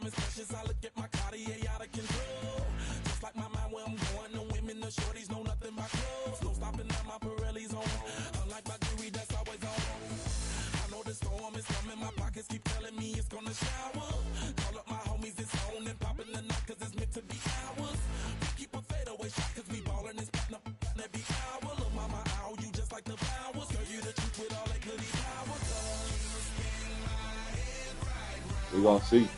time is precious. I look at my Cartier out of control. Just like my mind where I'm going. The women, the shorties know nothing but clothes. No stopping at my Pirelli's on. Unlike my jewelry that's always on. I know the storm is coming. My pockets keep telling me it's gonna shower. Call up my homies, it's on and popping the night cause it's meant to be ours. We keep a fadeaway shot cause we ballin' and spittin' up every hour. Look mama, ow, you just like the flowers. Girl, you the truth with all that goody power. We gonna see.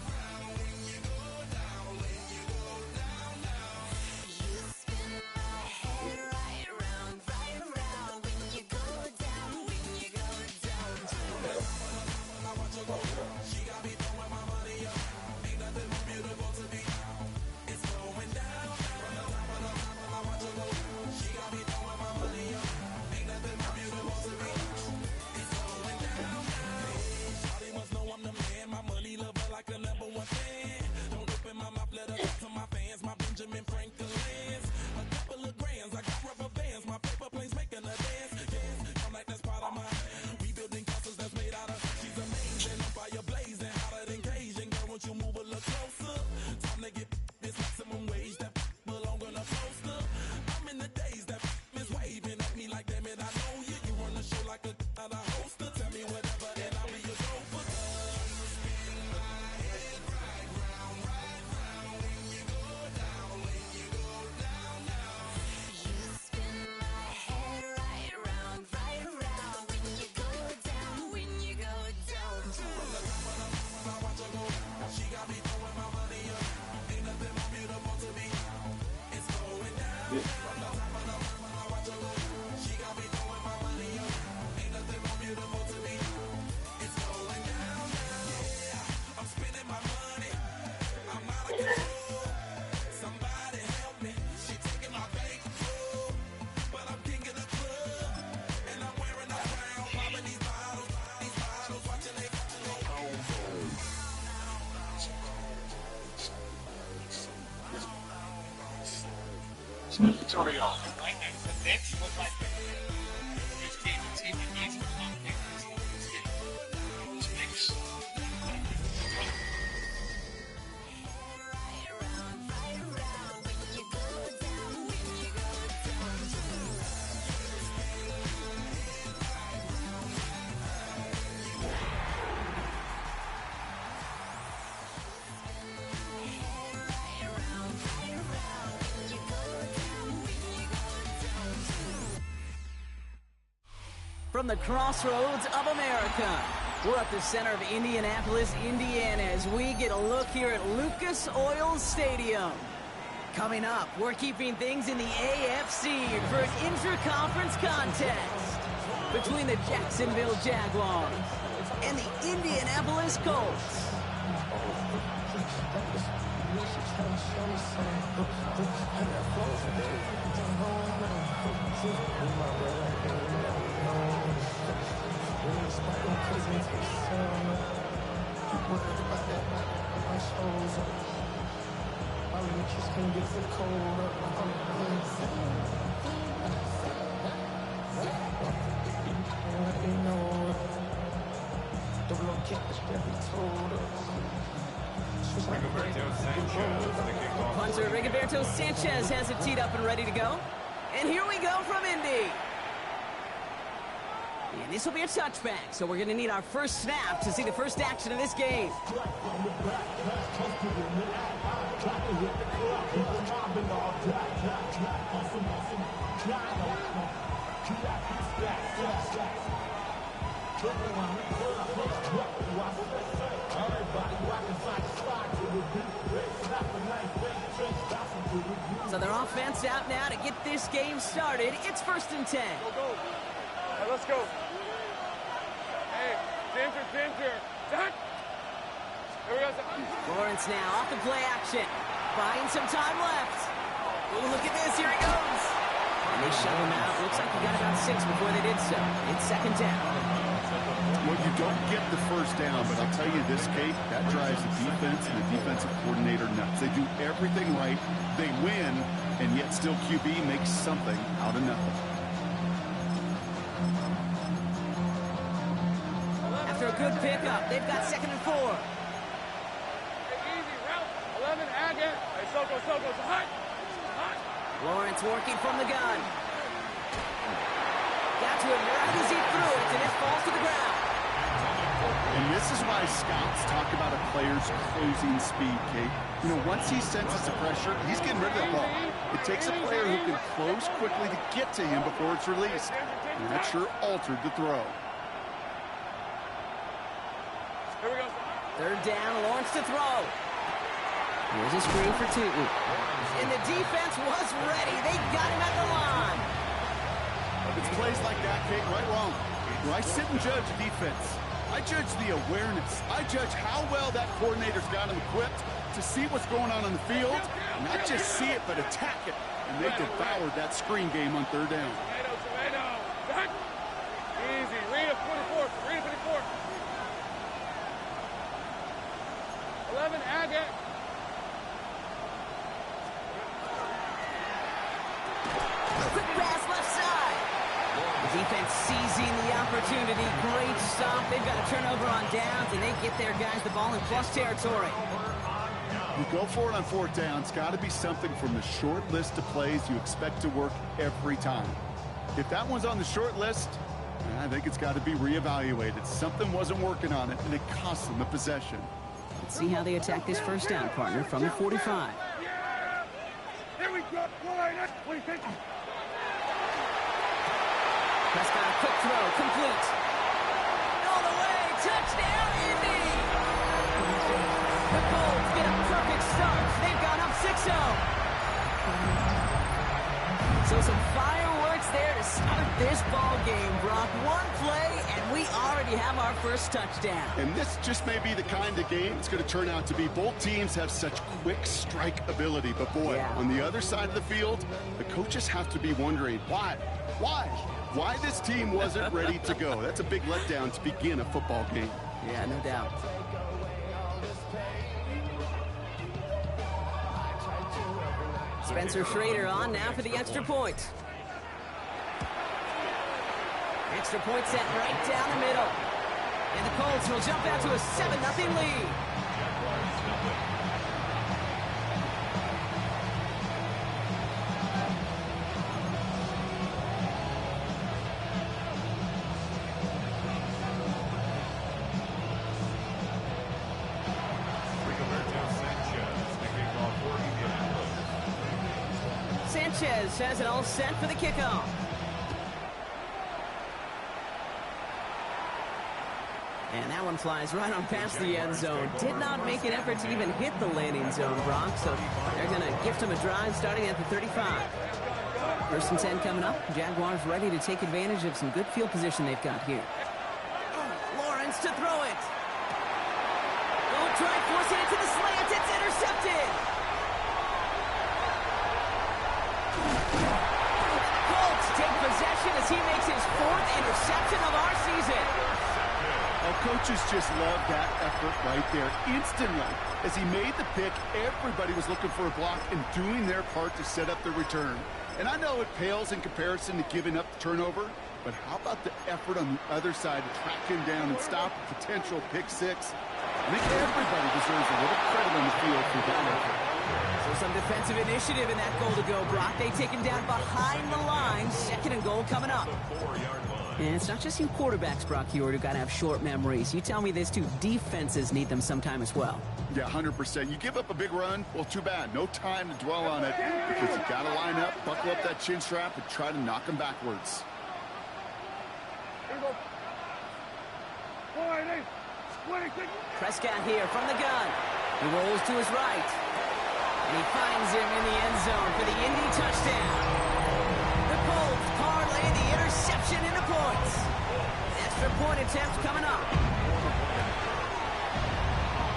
From the crossroads of America, we're at the center of Indianapolis, Indiana, as we get a look here at Lucas Oil Stadium. Coming up, we're keeping things in the AFC for an intra-conference contest between the Jacksonville Jaguars and the Indianapolis Colts. Punter Rigoberto Sanchez has it teed up and ready to go. And here we go from Indy. And this will be a touchback, so we're going to need our first snap to see the first action of this game. So their offense out now to get this game started. It's 1st and 10. Go, go. All right, let's go. Hey, center. Done. Here we go. Lawrence now off the play action. Buying some time left. Ooh, look at this. Here he goes. And they shove him out. Looks like he got about 6 before they did so. It's 2nd down. Well, you don't get the first down, but I'll tell you this, Kate, that drives the defense and the defensive coordinator nuts. They do everything right. They win, and yet still QB makes something out of nothing. After a good pickup, they've got 2nd and 4. Hey, easy. Lawrence working from the gun. Got to him right as he threw it, and it falls to the ground. And this is why scouts talk about a player's closing speed, Kate. You know, once he senses the pressure, he's getting rid of that ball. It takes a player who can close quickly to get to him before it's released. And that sure altered the throw. Here we go. Third down, Lawrence to throw. Here's a screen for two. And the defense was ready. They got him at the line. It's plays like that, Kate, right wrong. When I sit and judge defense, I judge the awareness. I judge how well that coordinator's got him equipped to see what's going on the field. Not just see it, but attack it. And they devoured that screen game on third down. Tomato. Easy. Read a 44. Read a 54. 11, add it. Quick pass left side. The defense seizing the opportunity. Great stop. They've got a turnover on downs, and they get their guys the ball in plus territory. You go for it on fourth down. It's got to be something from the short list of plays you expect to work every time. If that one's on the short list, I think it's got to be reevaluated. Something wasn't working on it, and it cost them the possession. Let's see how they attack this first down, partner, from the 45. Here we go. What do you think? Prescott, a quick throw, complete. All the way, touchdown, Indy! The Colts get a perfect start. They've gone up 6-0. So some fireworks there to start this ball game, Brock. One play, and we already have our first touchdown. And this just may be the kind of game it's going to turn out to be. Both teams have such quick strike ability. But, boy, on the other side of the field, the coaches have to be wondering, why? Why this team wasn't ready to go? That's a big letdown to begin a football game. Yeah, no doubt. Spencer Schrader on now for the extra point. Extra point set right down the middle. And the Colts will jump out to a 7-0 lead. Sanchez has it all set for the kickoff. And that one flies right on past the end zone. Did not make an effort to even hit the landing zone, Brock. So they're going to gift him a drive starting at the 35. First and 10 coming up. Jaguars ready to take advantage of some good field position they've got here. Lawrence to throw it. Oh, try forcing it to the slant. It's intercepted. Colts take possession as he makes his 4th interception of our season. Well, coaches just love that effort right there. Instantly, as he made the pick, everybody was looking for a block and doing their part to set up the return. And I know it pales in comparison to giving up the turnover, but how about the effort on the other side to track him down and stop a potential pick six? I think everybody deserves a little credit on the field for that effort. So some defensive initiative in that goal to go, Brock. They take him down behind the line. 2nd and goal coming up. And it's not just you quarterbacks, Brock Heward, who got to have short memories. You tell me these two defenses need them sometime as well. Yeah, 100%. You give up a big run, well, too bad. No time to dwell on it because you got to line up, buckle up that chin strap, and try to knock them backwards. Here we go. 4-8. Prescott here from the gun. He rolls to his right. And he finds him in the end zone for the Indy touchdown. The Colts parlay the interception into points. Extra point attempt coming up.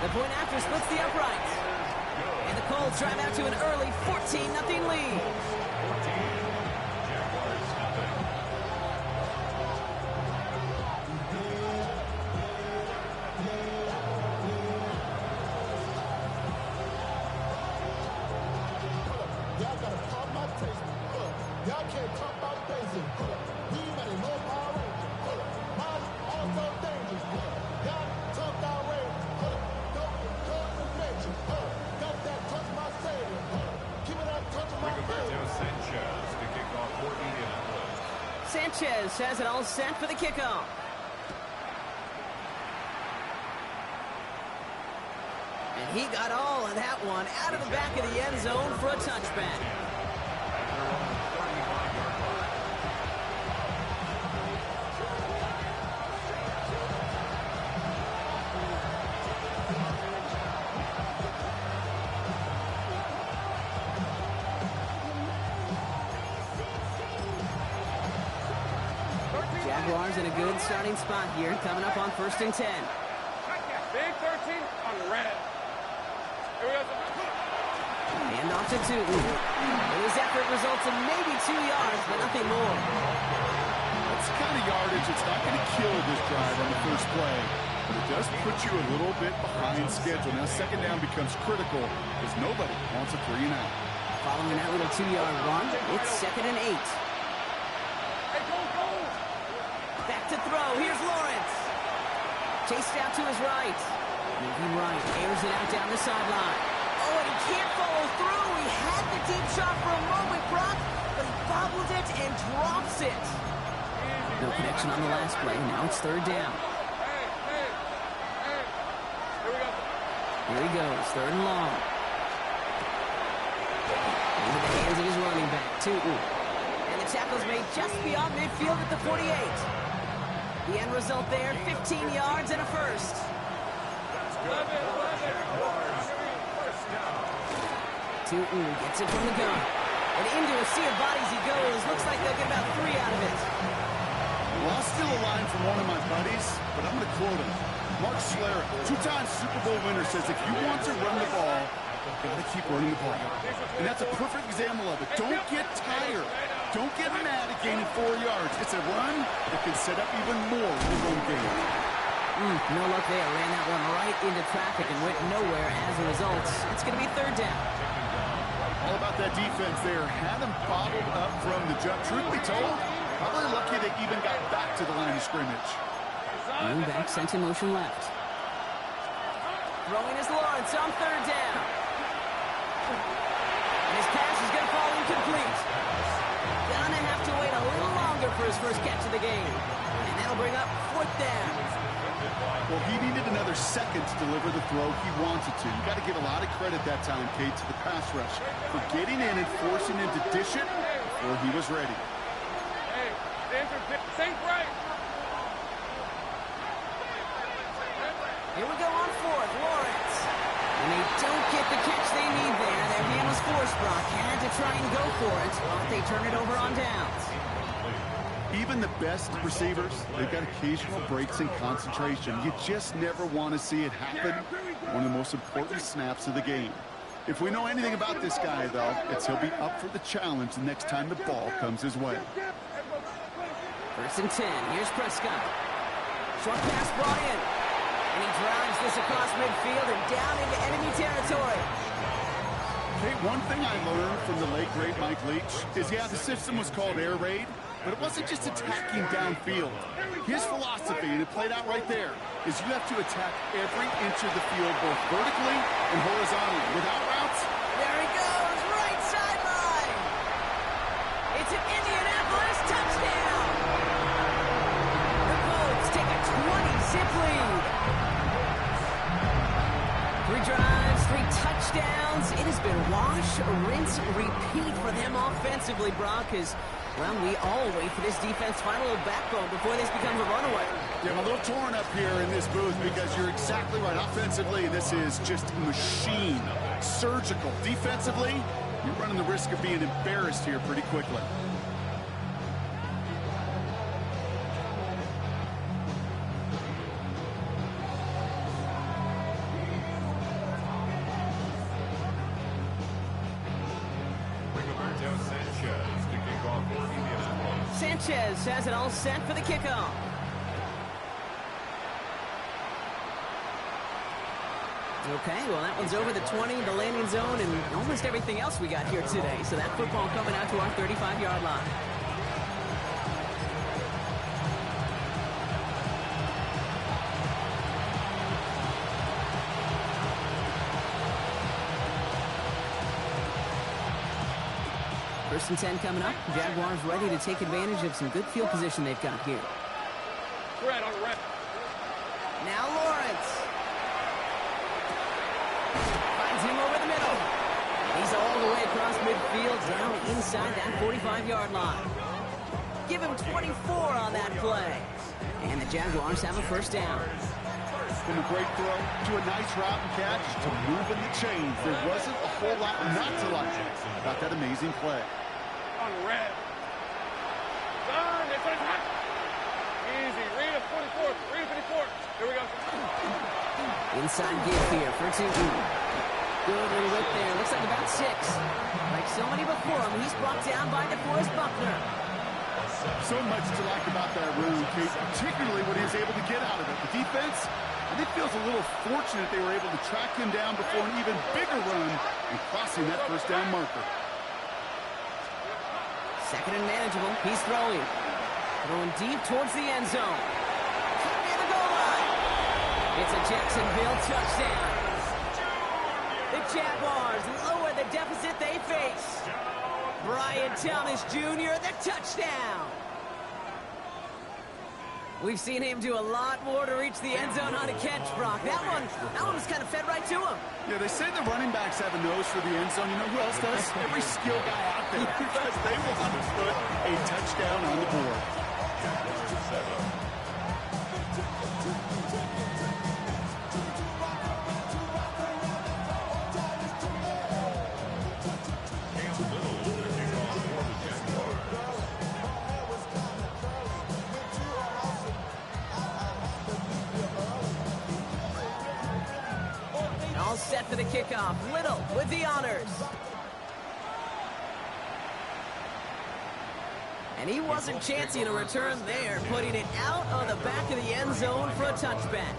The point after splits the uprights. And the Colts drive out to an early 14-0 lead. Sanchez has it all set for the kickoff. And he got all of that one out of the back of the end zone for a touchback. Jaguars in a good starting spot here, coming up on 1st and 10. Big 13 on red. Here we go. Hand off to Tootin. And his effort results in maybe 2 yards, but nothing more. That's the kind of yardage that's not going to kill this drive on the first play, but it does put you a little bit behind schedule. Now, second down becomes critical because nobody wants a 3 and out. Following that little 2-yard run, it's 2nd and 8. Hey, go, go. Back to throw. Here's Lawrence. Chased out to his right. Moving right. Airs it out down the sideline. Oh, and he can't follow through. He had the deep shot for a moment, Brock, but he bobbled it and drops it. No connection on the last play. Now it's 3rd down. Hey. Here we go. Here he goes. 3rd and long. Into the hands of his running back, Tootin. And the tackle's made just beyond midfield at the 48. The end result there, 15 yards and a first. Tootin gets it from the gun. And into a sea of bodies he goes. Looks like they'll get about 3 out of it. Well, I'll steal a line from one of my buddies, but I'm going to quote him. Mark Schlereth, 2-time Super Bowl winner, says if you want to run the ball, you've got to keep running the ball. And that's a perfect example of it. Don't get tired. Don't get mad at gaining 4 yards. It's a run that can set up even more in the run game. No luck there. Ran that one right into traffic and went nowhere as a result. It's going to be 3rd down. All about that defense there. Had them bobbled up from the jump. Truth be told, probably lucky they even got back to the line of scrimmage. Running back sent in motion left. Throwing is Lawrence on 3rd down. And his pass is going to fall incomplete. Gonna have to wait a little longer for his first catch of the game. And that'll bring up 4th down. Well, he needed another second to deliver the throw he wanted to. You got to give a lot of credit that time, Kate, to the pass rush for getting in and forcing him to dish it before he was ready. Hey, think right. Here we go on 4th, Lawrence. And they don't get the catch they need there. Their man was forced, Brock. Had to try and go for it, but they turn it over on downs. Even the best receivers, they've got occasional breaks in concentration. You just never want to see it happen. One of the most important snaps of the game. If we know anything about this guy, though, it's he'll be up for the challenge the next time the ball comes his way. 1st and 10. Here's Prescott. Short pass brought in. And he drives this across midfield and down into enemy territory. Hey, one thing I learned from the late, great Mike Leach is, yeah, the system was called air raid, but it wasn't just attacking downfield. His philosophy, and it played out right there, is you have to attack every inch of the field, both vertically and horizontally. Without routes, There he goes, right sideline. It's an Indianapolis touchdown. The Colts take a 20-zip lead. 3 drives, 3 touchdowns. It has been wash, rinse, repeat for them offensively, Brock, as, well, we all wait for this defense find a little backbone before this becomes a runaway. yeah, I'm a little torn up here in this booth because you're exactly right. Offensively, this is just machine, surgical. Defensively, you're running the risk of being embarrassed here pretty quickly. Sanchez has it all set for the kickoff. Okay, well, that one's over the 20, the landing zone, and almost everything else we got here today. So that football coming out to our 35-yard line. First and 10 coming up. Jaguars ready to take advantage of some good field position they've got here. Red on red. Now Lawrence. Finds him over the middle. He's all the way across midfield, down inside that 45-yard line. Give him 24 on that play. And the Jaguars have a first down. From a great throw to a nice route and catch to moving the chains. There wasn't a whole lot not to like about that amazing play. On red. Done. It's on hot. Easy. Read a 44. Read a 54. Here we go. Inside give here for 2. Good little whip there. Looks like about 6. Like so many before him, he's brought down by DeForest Buckner. So much to like about that run, Kate, particularly what he was able to get out of it. The defense, I think, feels a little fortunate they were able to track him down before an even bigger run and crossing that first down marker. Second and manageable. He's throwing. Throwing deep towards the end zone. Near the goal line. It's a Jacksonville touchdown. The Jaguars lower the deficit they face. Brian Thomas Jr., the touchdown. We've seen him do a lot more to reach the end zone on a catch, Brock. That one was kind of fed right to him. Yeah, they say the running backs have a nose for the end zone. You know who else does? Every skill guy out there, because they want to put a touchdown on the board. All set for the kickoff. Little with the honors. And he wasn't chancing a return there, putting it out of the back of the end zone for a touchback.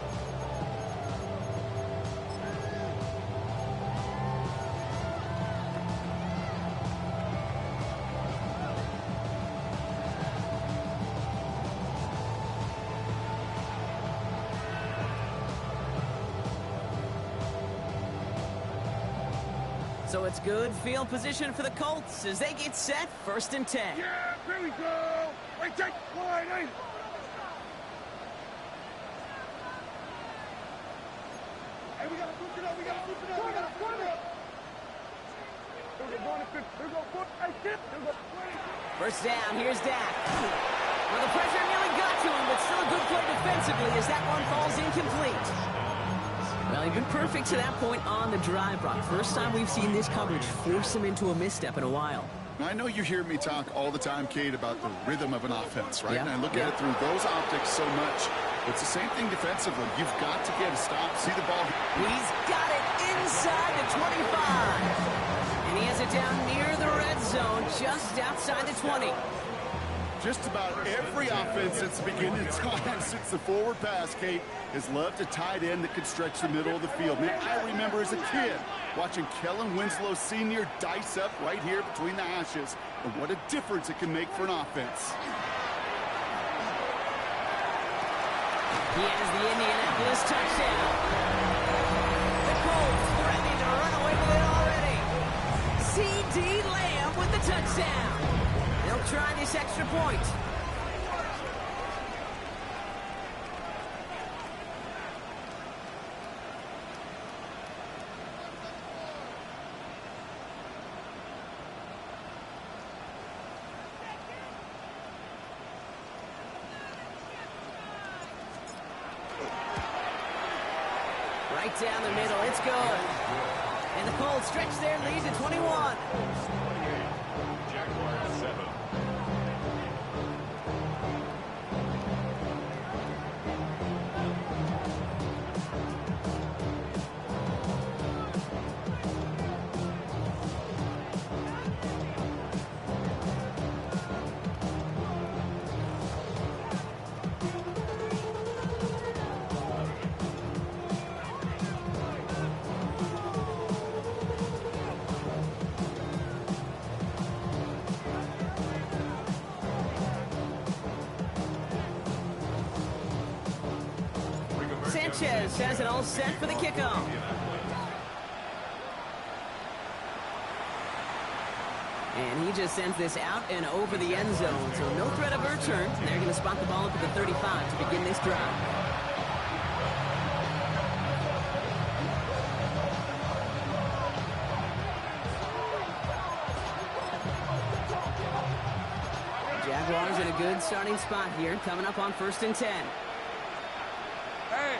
So it's good field position for the Colts as they get set, first and 10. Yeah, here we go. Wait, take line, hey. Hey, we gotta flip it up, we gotta flip it up, we gotta flip it up. Here we go, going to 50. Here we go, 40. Hey, 50. Here we go, 20. First down, here's Dak. Well, the pressure nearly got to him, but still a good play defensively as that one falls incomplete. Well, he's been perfect to that point on the drive, Brock. First time we've seen this coverage force him into a misstep in a while. I know you hear me talk all the time, Kate, about the rhythm of an offense, right? Yeah. And I look at it through those optics so much. It's the same thing defensively. You've got to get a stop, see the ball. He's got it inside the 25. And he has it down near the red zone, just outside the 20. Just about every offense since the beginning of time, since the forward pass, Kate, has loved a tight end that can stretch the middle of the field. Man, I remember as a kid watching Kellen Winslow Sr. dice up right here between the hashes, and what a difference it can make for an offense. He has the Indianapolis touchdown. The Colts threatening to run away with it already. C.D. Lamb with the touchdown. They'll try this extra point. Right down the middle, it's good. And the Colts stretch their lead to 21. Jaguars 7. Sanchez has it all set for the kickoff. And he just sends this out and over the end zone. So no threat of a return. They're going to spot the ball up at the 35 to begin this drive. Jaguars in a good starting spot here, coming up on 1st and 10. Hey,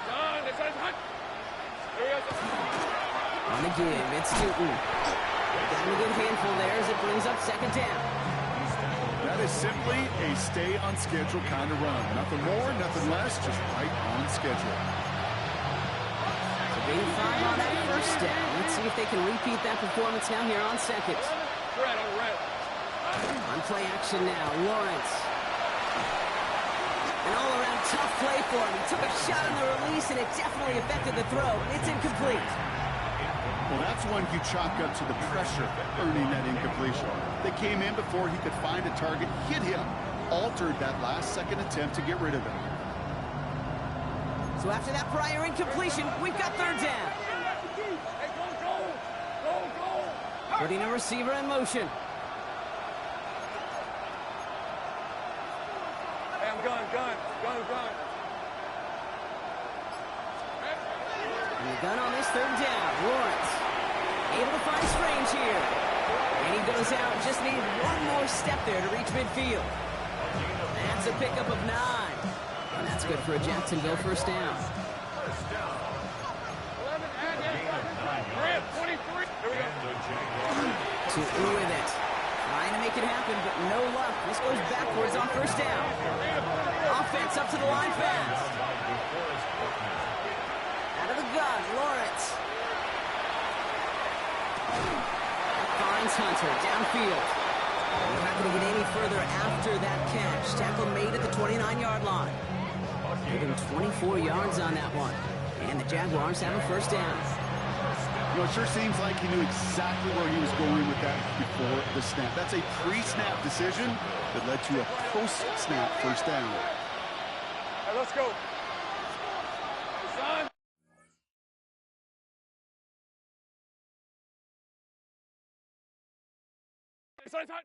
John, this is hot. On the give, it's Newton. Got him a good handful there as it brings up 2nd down. That is simply a stay on schedule kind of run. Nothing more, nothing less, just right on schedule. So gain 5 on that 1st down. Let's see if they can repeat that performance now here on 2nd. Red. On play action now, Lawrence. An all-around tough play for him. He took a shot on the release, and it definitely affected the throw. It's incomplete. Well, that's one you chalk up to the pressure earning that incompletion. They came in before he could find a target, hit him, altered that last-second attempt to get rid of him. So after that prior incompletion, we've got 3rd down. Hey, go. Putting a receiver in motion. Hey, I'm gun. And the gun on this 3rd down. Lawrence able to find Strange here. And he goes out. Just need one more step there to reach midfield. That's a pickup of 9. And that's good for a Jacksonville 1st down. 23. Here we go. Two with it. Trying to make it happen, but no luck. This goes backwards on 1st down. Offense up to the line fast. Out of the gun, Lawrence. Finds Hunter downfield. We're not going to get any further after that catch. Tackle made at the 29-yard line. Give him 24 yards on that one. And the Jaguars have a 1st down. You know, it sure seems like he knew exactly where he was going with that before the snap. That's a pre-snap decision that led to a post-snap 1st down. Hey, let's go. Son. Son.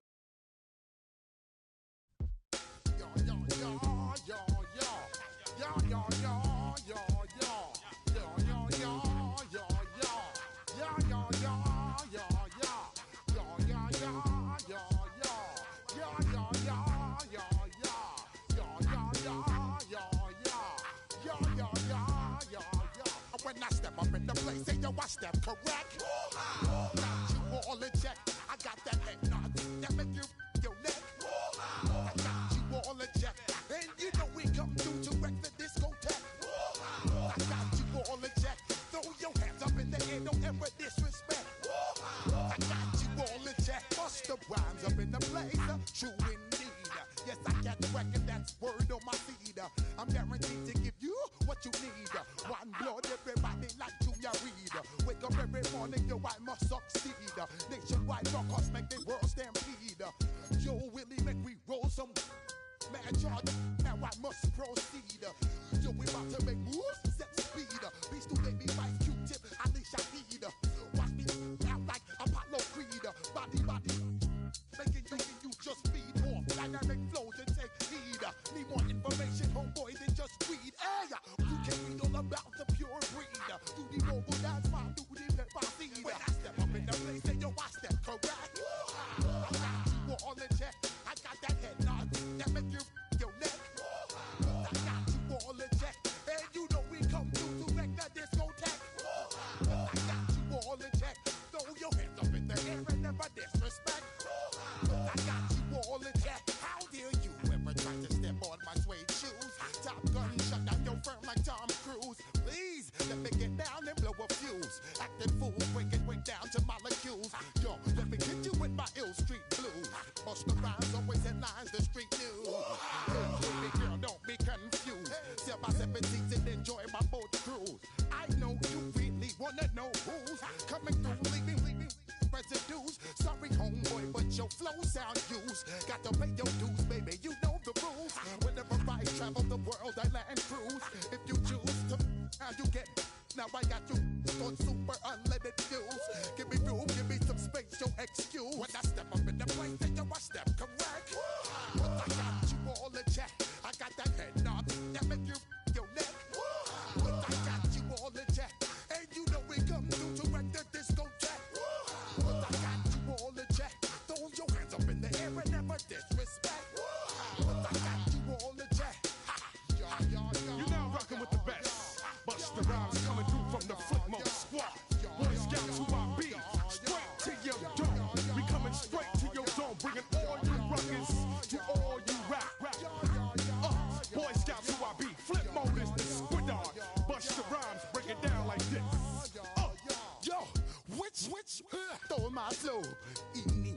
When I step up in the place, say yo, I step correct. Got you all in check. I got that head nod that make you your neck. I got you all in check, and you know we come through to wreck the discotheque. I got you all in check. Throw your hands up in the air, don't ever disrespect. I got you all in check. Bust the rhymes up in the place, true indeed. Yes, I got the record, that's word on my feed. I'm guaranteed to give you what you need. One blood, everybody like Junior Reed. Wake up every morning, yo, I must succeed. Nationwide rockers make the world stampede. Yo, Willie, make we roll some mad charge. Now I must proceed. Yo, we about to make moves, set speed. Beast to baby, vice Q-tip, Alicia Heed. Watch me out like Apollo Creed. Body, making you just feed off dynamic flows and take heed. Need more information, homeboy, than just read. Hey, you can read all about the pure breed. Do the mobile dance, my do the pepper seed. When I step up in the place, say yo, I step correct. I got you all in check. I got that head nod that make you your neck. I got you all in check, and you know we come through to wreck the discotheque. I got you all in check. Throw your hands up in the air and never disrespect. I got you all in check. How dare you ever try to step on my suede shoes? Top Gun shut down your firm like Tom Cruise. Please let me get down and blow a fuse. Acting fool, breaking way down to molecules. Yo, let me get you with my ill street blues. Bust the rhymes, always in lines, the street news. Baby girl, don't be confused. Sell my 17s and enjoy my boat cruise. I know you really wanna know who's coming through, leaving residues. Sorry, homeboy, but your flow sound used. Got to pay your dues, baby, you know the rules. Whenever I travel the world, I land cruise. If you choose to, how you get. Now I got you on super unlimited fuels. Give me room, give me some space your excuse. When I step up in the place, then yo, I step correct. But I got you all in check. I got that head knob that make you your neck. But I got you all in check. And you know we come through to wreck the discotheque. But I got you all in check. Throw your hands up in the air and never disrespect. But I got you all in check. You're now rocking with the best. Busta Rhymes coming through from the Flipmode squad. Boy Scouts who I be. Straight to your dome. We coming straight to your dome. Bringing all you ruckus to all you rap. Boy Scouts who I be. Flipmode is the squid dog. Busta Rhymes break it down like this. Yo, which, throw my flow. Eeny,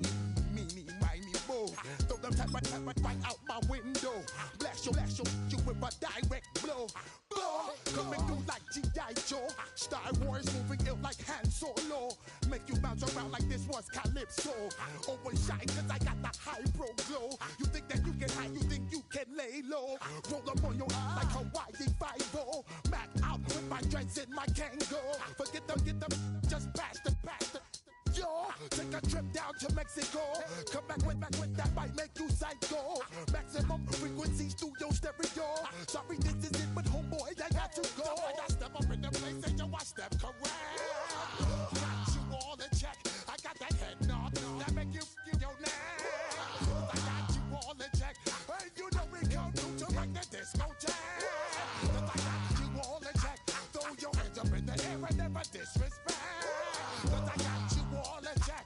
meeny, miny, mo. Throw them type right out my window. Blast you with a direct blow. Coming through like G.I. Joe. Star Wars moving ill like Han Solo. Make you bounce around like this was Calypso. Always shine cause I got the high pro glow. You think that you can hide, you think you can lay low. Roll up on your ass like Hawaii 5-0. Mac out with my dreads in my Kango. Forget them, just pass the. Yo, take a trip down to Mexico. Come back with that might make you psycho. Maximum frequencies through your stereo. Sorry, this is it, but homeboy, I got to go. When I step up in the place, and yo, I step correct. Got you all in check. I got that head knob that make you your neck. I got you all in check. Hey, you know we come through to wreck the discotheque. I got you all in check. Throw your hands up in the air and never disrespect. I got you all in check.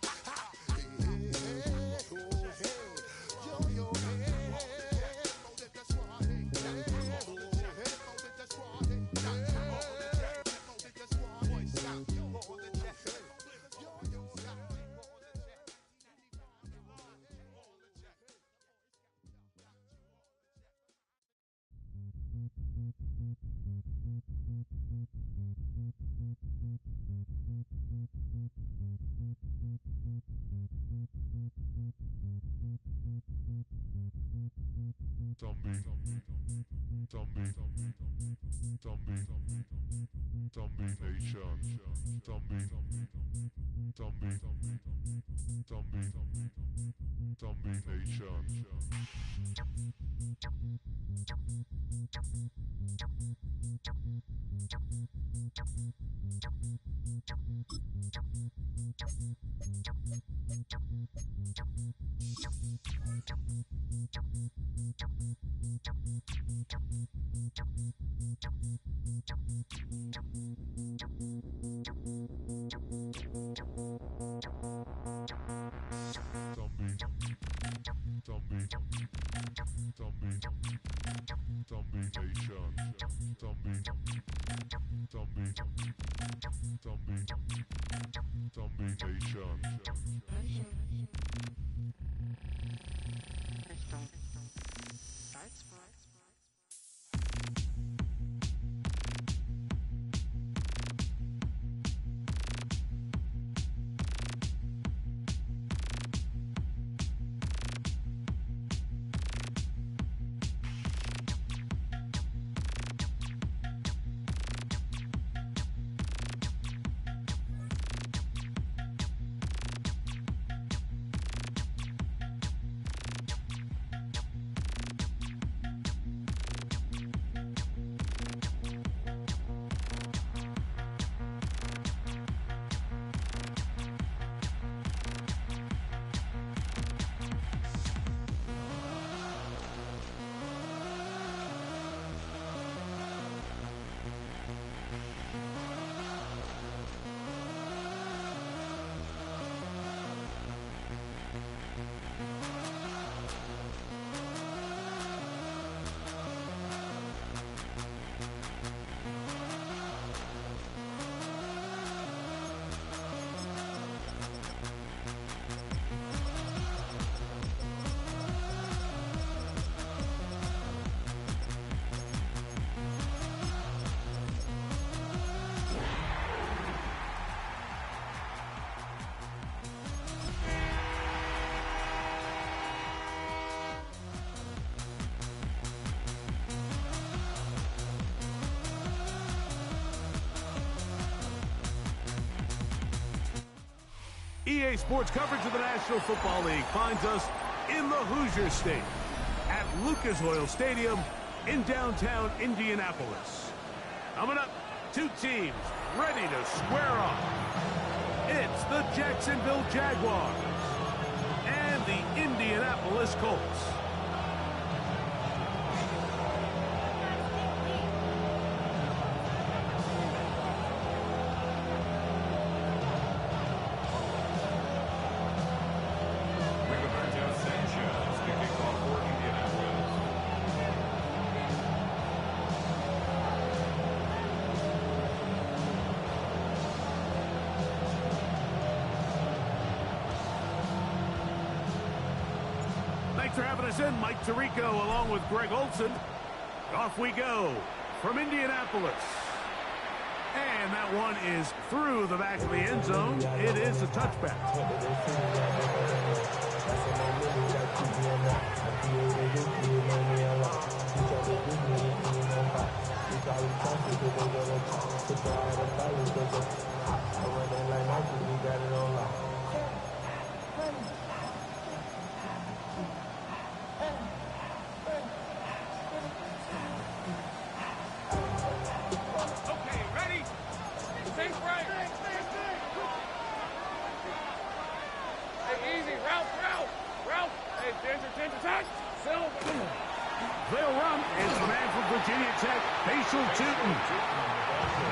EA Sports coverage of the National Football League finds us in the Hoosier State at Lucas Oil Stadium in downtown Indianapolis. Coming up, two teams ready to square off. It's the Jacksonville Jaguars and the Indianapolis Colts. Thanks for having us in, Mike Tirico, along with Greg Olson. Off we go from Indianapolis. And that one is through the back of the end zone. It is a touchback. They'll run. It's the man from Virginia Tech, Facial Tootin.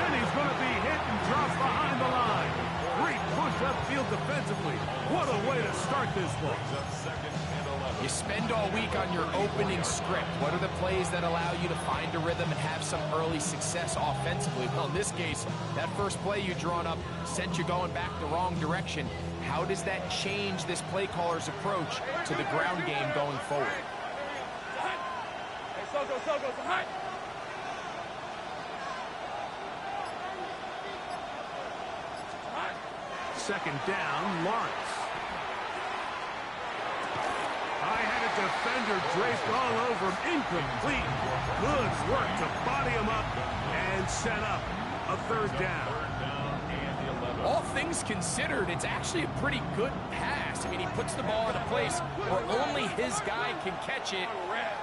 And he's going to be hit and dropped behind the line. Great push upfield defensively. What a way to start this ball. You spend all week on your opening script. What are the plays that allow you to find a rhythm and have some early success offensively? Well, in this case, that first play you drawn up sent you going back the wrong direction. How does that change this play caller's approach to the ground game going forward? Second down, Lawrence. High-headed defender draped all over him. Incomplete. Good work to body him up and set up a third down. All things considered, it's actually a pretty good pass. I mean, he puts the ball in a place where only his guy can catch it.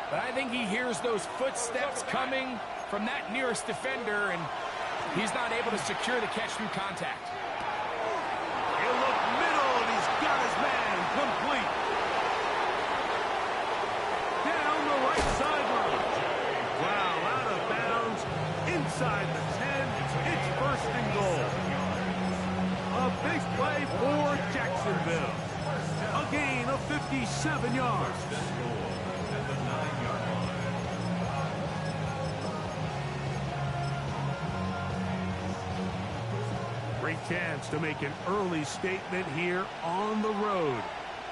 But I think he hears those footsteps coming from that nearest defender, and he's not able to secure the catch through contact. He'll look middle, and he's got his man complete. Down the right sideline. Wow, out of bounds. Inside the 10. It's first and goal. A big play for Jacksonville. A gain of 57 yards. Great chance to make an early statement here on the road.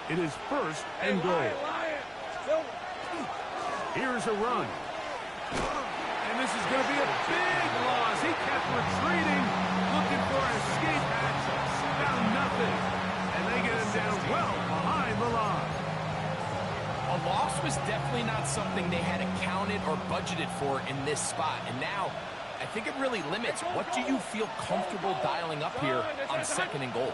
It is first and goal. Here's a run. And this is going to be a big loss. He kept retreating, looking for an escape hatch. Found nothing. And they get him down well behind the line. A loss was definitely not something they had accounted or budgeted for in this spot. And now, I think it really limits what do you feel comfortable dialing up here on second and goal.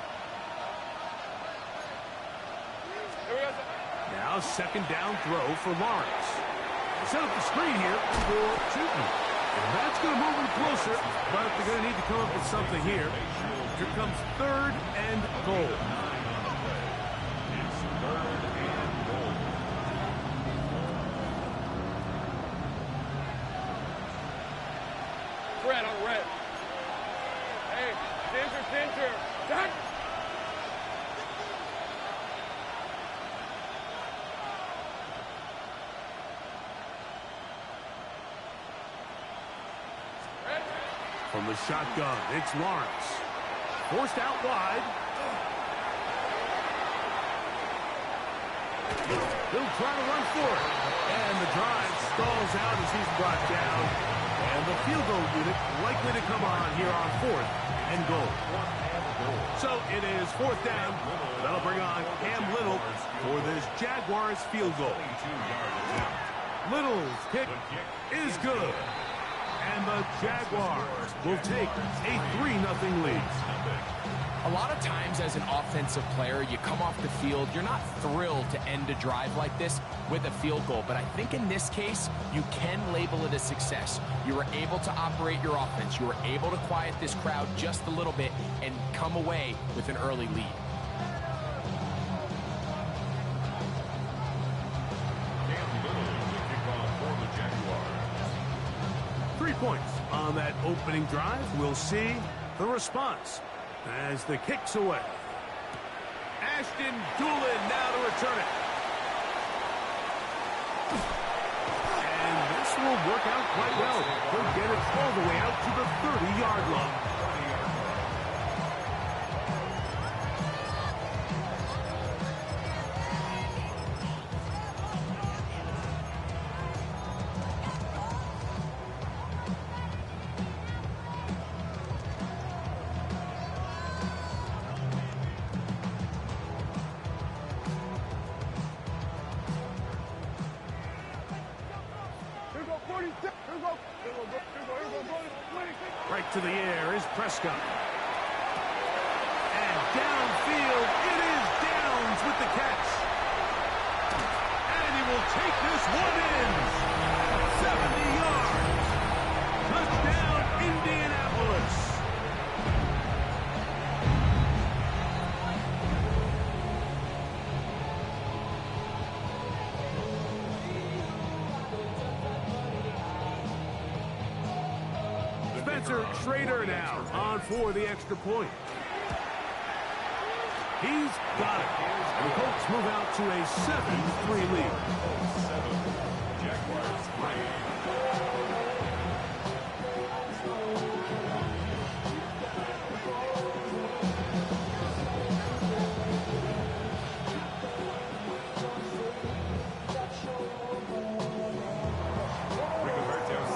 Now second down throw for Lawrence. Set up the screen here for Tootin. And that's going to move him closer, but they're going to need to come up with something here. Here comes third and goal. Red on red. Hey, danger. Done. From the shotgun, it's Lawrence. Forced out wide. He'll try to run for it. And the drive stalls out as he's brought down. And the field goal unit likely to come on here on fourth and goal. So it is fourth down. That'll bring on Cam Little for this Jaguars field goal. Little's kick is good. And the Jaguars will take a 3-0 lead. A lot of times as an offensive player, you come off the field, you're not thrilled to end a drive like this with a field goal. But I think in this case, you can label it a success. You were able to operate your offense. You were able to quiet this crowd just a little bit and come away with an early lead. 3 points on that opening drive. We'll see the response as the kick's away. Ashton Doolin now to return it. And this will work out quite well. He'll get it all the way out to the 30-yard line. Right to the air is Prescott. And downfield, it is Downs with the catch. And he will take this one in. 70 yards. Touchdown, Indianapolis. Schrader now on for the extra point. He's got it. And the Colts move out to a 7-3 lead.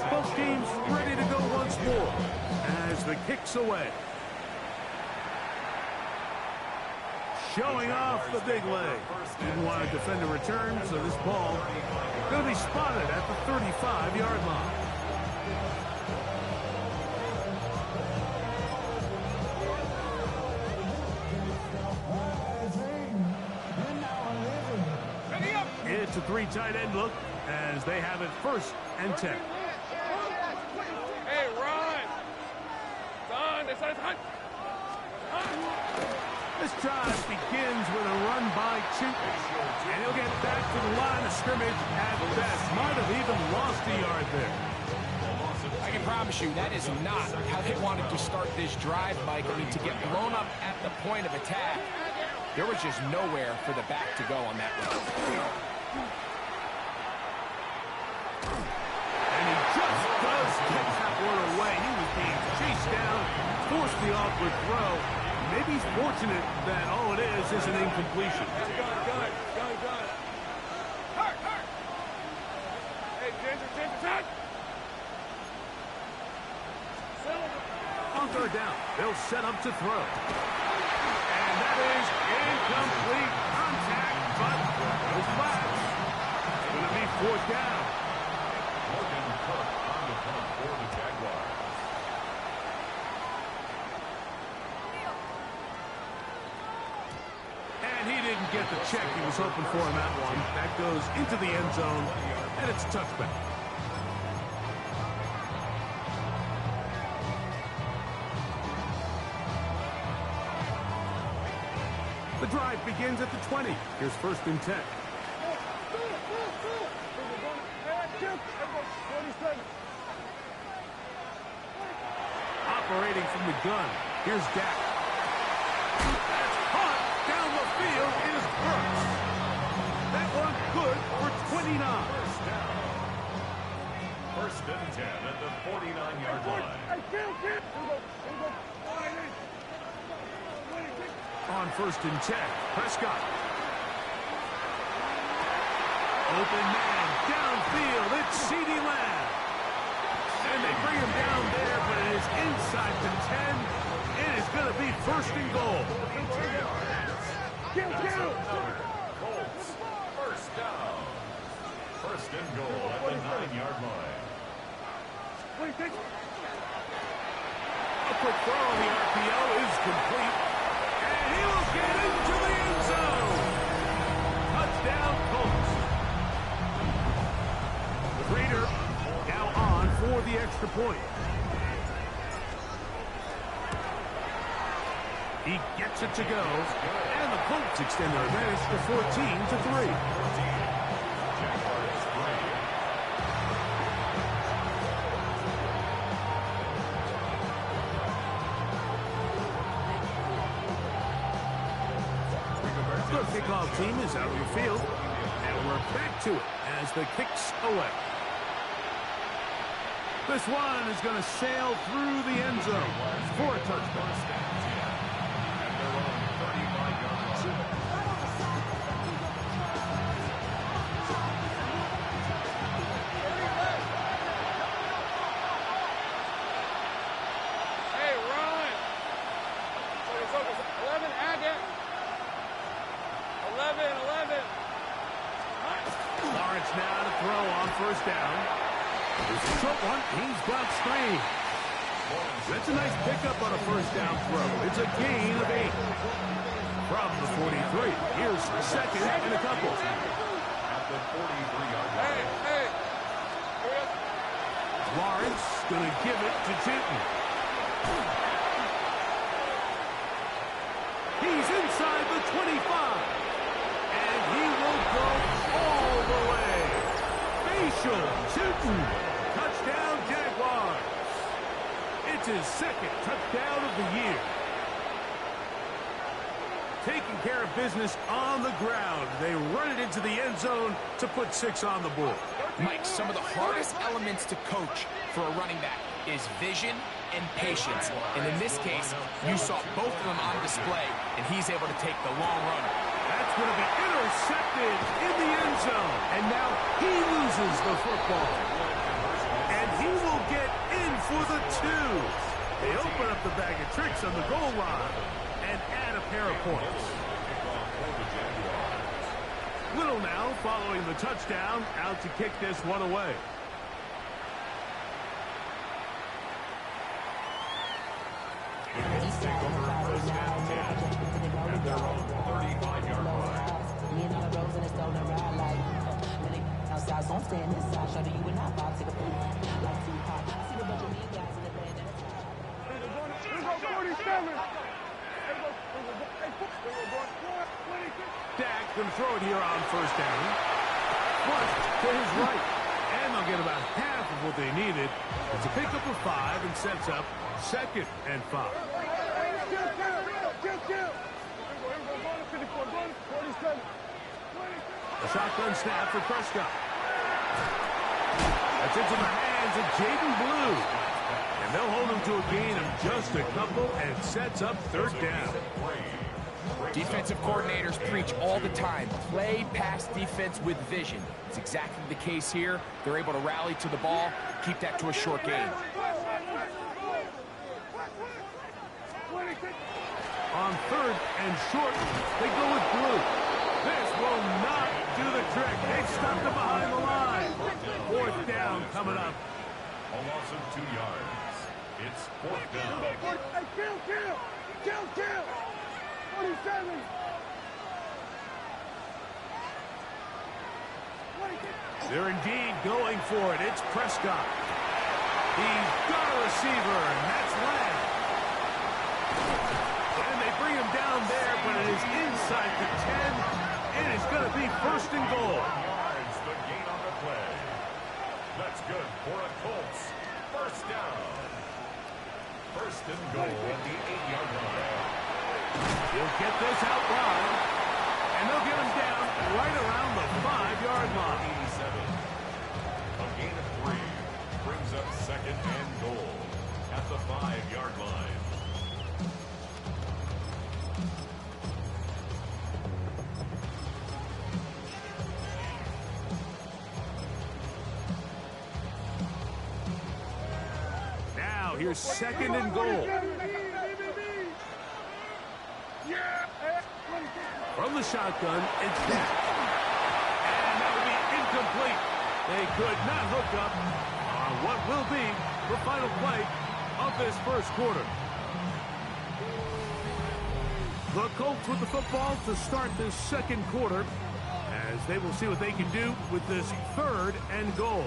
Both teams ready to go once more. As the kick's away. Showing off the big leg. Didn't want to defend a return, so this ball going to be spotted at the 35-yard line. It's a 3 tight end look as they have it 1st and 10. Hey, run! This drive begins with a run by Chooton, and he'll get back to the line of scrimmage at best. Might have even lost a yard there. I can promise you that is not how they wanted to start this drive, Mike. I mean, to get blown up at the point of attack, there was just nowhere for the back to go on that run. And he just does get that one away. He was being chased down, forced the awkward throw. Maybe he's fortunate that all it is an incompletion. Gun. Hurt. Hey, Ginger, touch. On 3rd down, they'll set up to throw. And that is incomplete contact, but no flags. It's going to be 4th down. Morgan Cook on the punt for the Jaguars. And he didn't get the check he was hoping for in that one. That goes into the end zone, and it's a touchback. The drive begins at the 20. Here's 1st and 10. Operating from the gun. Here's Dak. That's caught down the field is Hurts. That one good for 29. 1st and 10 at the 49-yard line. On 1st and 10, Prescott. Open man, downfield, it's CeeDee Lamb. And they bring him down there, but it is inside the 10. It is going to be 1st and goal. Colts, 1st down. 1st and goal at the 9-yard line. A quick throw on the RPO is complete. for the extra point. He gets it to go, and the Colts extend their advantage to 14-3. The kickoff team is out on the field, and we're back to it as the kick's away. This one is going to sail through the end zone for a touchdown. Hey, run! Focus. 11, add it. 11. Lawrence now to throw on first down. There's a short one. He's got screen. That's a nice pickup on a first down throw. It's a gain of 8. From the 43, here's second and a couple. At the 43-yard line. Hey. Lawrence going to give it to Jinton. He's inside the 25. And he will go all the way. Facial Jinton. Touchdown, Jaguars. It's his second touchdown of the year. Taking care of business on the ground. They run it into the end zone to put 6 on the board. Mike, some of the hardest elements to coach for a running back is vision and patience. And in this case, you saw both of them on display, and he's able to take the long run. That's going to be intercepted in the end zone. And now he loses the football. And he will get in for the 2. They open up the bag of tricks on the goal line and add a pair of points. Little now following the touchdown, out to kick this one away. Eagles take over first and 10 at their own 35-yard line. Outside, so I'm staying inside. Show you and I about to take a poop. Like Tupac. I see a bunch of mean guys in the band. Here go 47. Dak going to throw it here on first down. Flushed to his right. And they'll get about half of what they needed. It's a pickup of 5 and sets up second and 5. A shotgun snap for Prescott. That's into the hands of Jaden Blue. And they'll hold him to a gain of just a couple and sets up third down. Defensive coordinators preach all the time, play pass defense with vision. It's exactly the case here. They're able to rally to the ball, keep that to a short gain. On third and short, they go with Blue. This will not do the trick. They've stopped him behind the line. Fourth down coming up. A loss of 2 yards. It's fourth down. Kill! 47. They're indeed going for it. It's Prescott. He's got a receiver, and that's Lamb. And they bring him down there, but it is inside the 10. It is going to be first and goal. Yards, the gain on the play. That's good for a Colts. First down. First and goal at the 8-yard line. He'll get this out wide, and they'll get him down right around the 5-yard line. 87. A gain of 3 brings up second and goal at the 5-yard line. Now here's second and goal. From the shotgun, it's Dak. And that will be incomplete. They could not hook up on what will be the final play of this first quarter. The Colts with the football to start this second quarter, as they will see what they can do with this third and goal.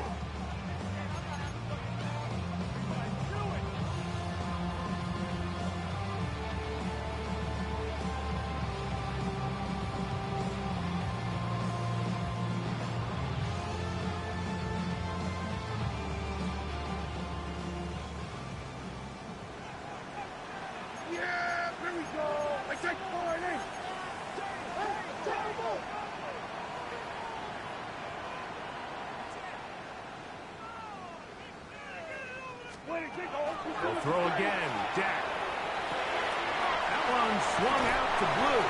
He'll throw again. Dak. That one swung out to Blue.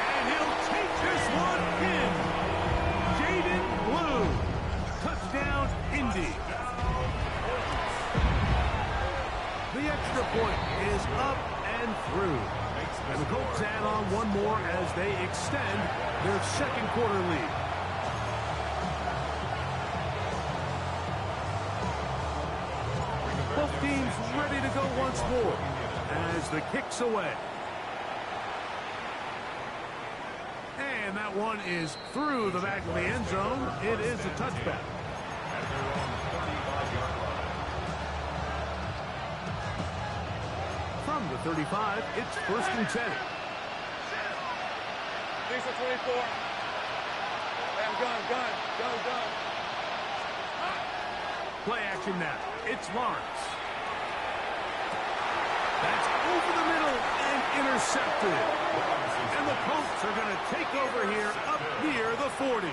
And he'll take this one in. Jaden Blue. Touchdown, Indy. The extra point is up and through. And the Colts add on one more as they extend their second quarter lead. Both teams ready to go once more as the kick's away. And that one is through the back of the end zone. It is a touchback. From the 35, it's 1st and 10. Lisa 24. I'm gun. Play action now. It's Lawrence. That's over the middle and intercepted. And the Colts are going to take over here up near the 40. The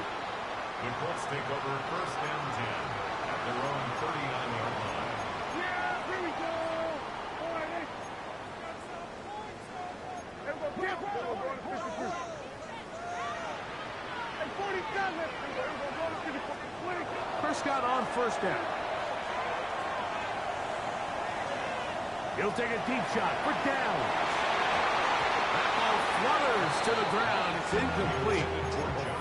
Colts take over 1st and 10 at their own 39-yard line. Yeah, here we go. Prescott on 1st down. He'll take a deep shot for down. That ball flutters to the ground. It's incomplete.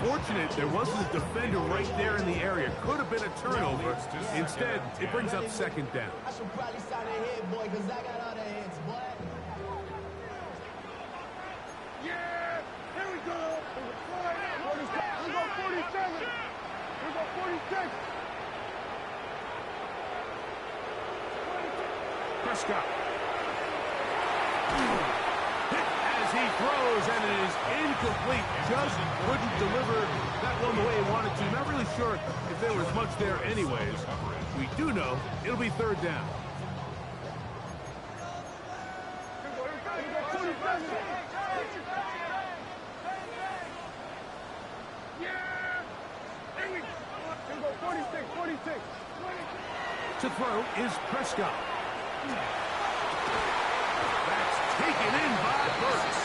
Fortunate there wasn't a defender right there in the area. Could have been a turnover. Instead, it brings up 2nd down. I should probably sign a head, boy, because I got all the heads, boy. Yeah, here we go. We go 47. We go 46. Prescott. Hit as he throws, and it is incomplete. Just couldn't deliver that one the way he wanted to. Not really sure if there was much there anyways. We do know it'll be 3rd down. To throw is Prescott. That's taken in by Burks.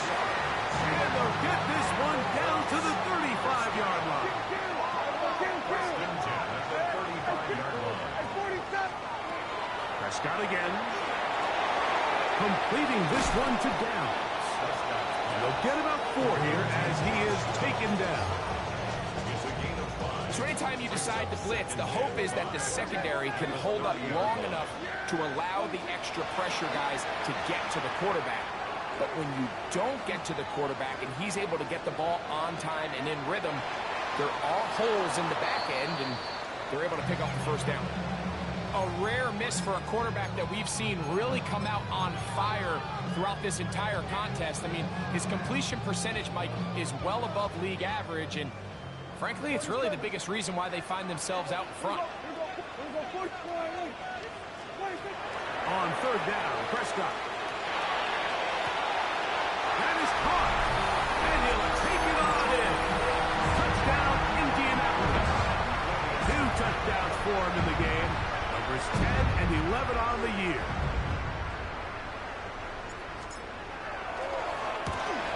And they'll get this one down to the 35-yard line. 1st and 10 at the 35-yard line. Prescott again. Completing this one to Downs. And they'll get about 4 here as he is taken down. So anytime you decide to blitz, the hope is that the secondary can hold up long enough to allow the extra pressure guys to get to the quarterback. But when you don't get to the quarterback and he's able to get the ball on time and in rhythm, there are holes in the back end, and they're able to pick up the 1st down. A rare miss for a quarterback that we've seen really come out on fire throughout this entire contest. I mean, his completion percentage, Mike, is well above league average, and frankly, it's really the biggest reason why they find themselves out in front. On 3rd down, Prescott. That is caught. And he'll take it on in. Touchdown, Indianapolis. 2 touchdowns for him in the game. Numbers 10 and 11 on the year.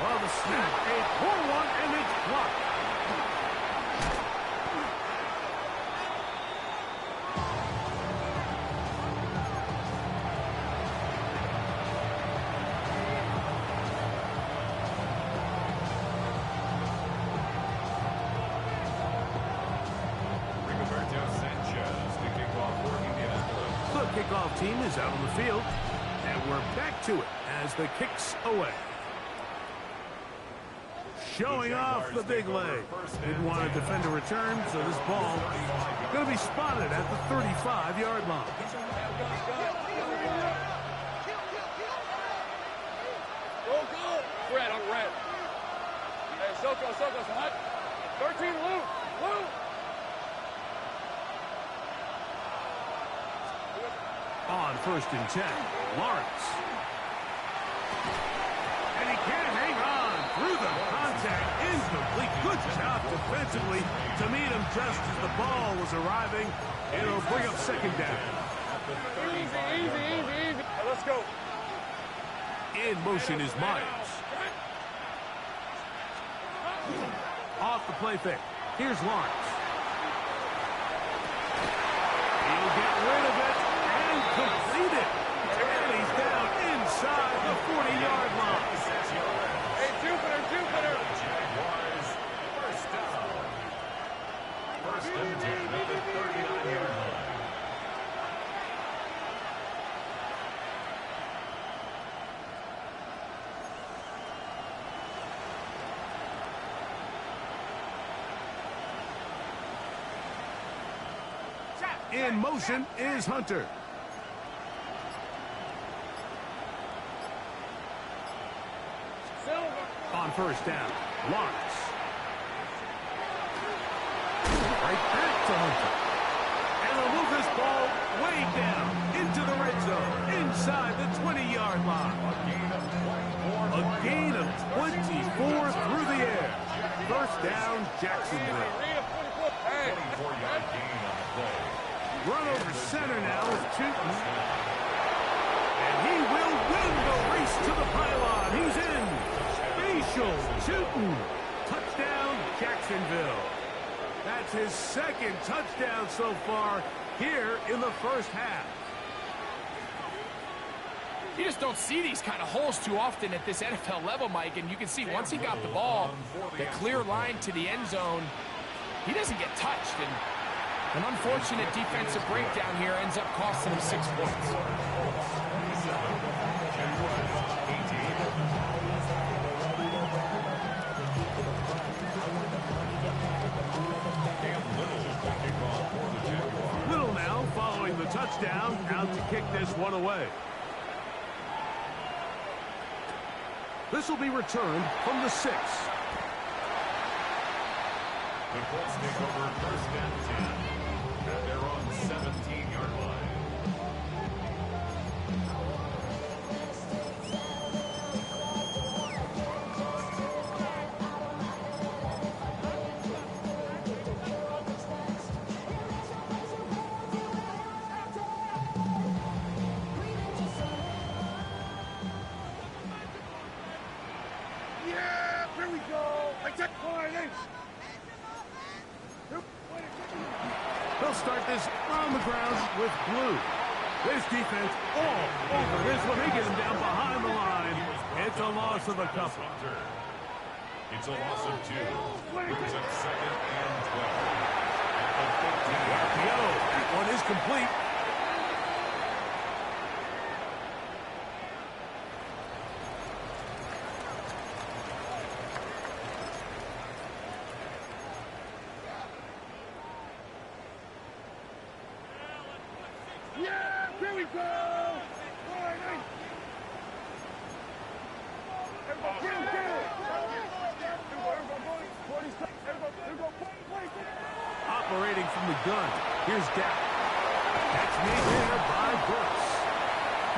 Well, the snap, a poor one, and it's blocked. Kickoff team is out on the field, and we're back to it as the kick's away. Showing off the big leg. Didn't want to defend a return, so this ball going to be spotted at the 35-yard line. Red on red. Hey, Soko, hot. 13, Lou. On 1st and 10, Lawrence. And he can't hang on through the contact. Incomplete. Good job defensively to meet him just as the ball was arriving. It'll bring up 2nd down. the Easy, 35-yard easy, line. easy, easy. Let's go. In motion is Myers. Off the play fake. Here's Lawrence. He'll get rid of it and complete it. And he's down inside the 40-yard line. Hey, Jupiter, Jupiter. Jaguars, first down. First and 10 at the 39-yard line. In motion is Hunter. Silver. On first down, Lawrence. Right back to Hunter. And they'll move this ball way down into the red zone, inside the 20-yard line. A gain of 24 through the air. First down, Jacksonville. Hey. 24-yard gain on the play. Run over center now with Tootin. And he will win the race to the pylon. He's in. Facial Tootin. Touchdown, Jacksonville. That's his second touchdown so far here in the first half. You just don't see these kind of holes too often at this NFL level, Mike. And you can see once he got the ball, the clear line to the end zone, he doesn't get touched. And an unfortunate defensive breakdown here ends up costing him 6 points. Little now following the touchdown, out to kick this one away. This will be returned from the 6. The Colts take over first and 10 at their own 17-yard line. Yeah, here we go. Like that point. They'll start this on the ground with blue. This defense all over this one. They get him down behind the line. It's a loss of a couple. It's a loss of 2. Brings up second and 12. At the 15-yard line. That one is complete. Yeah, here we go. Operating from the gun. Here's Dak. That's made there by Brooks.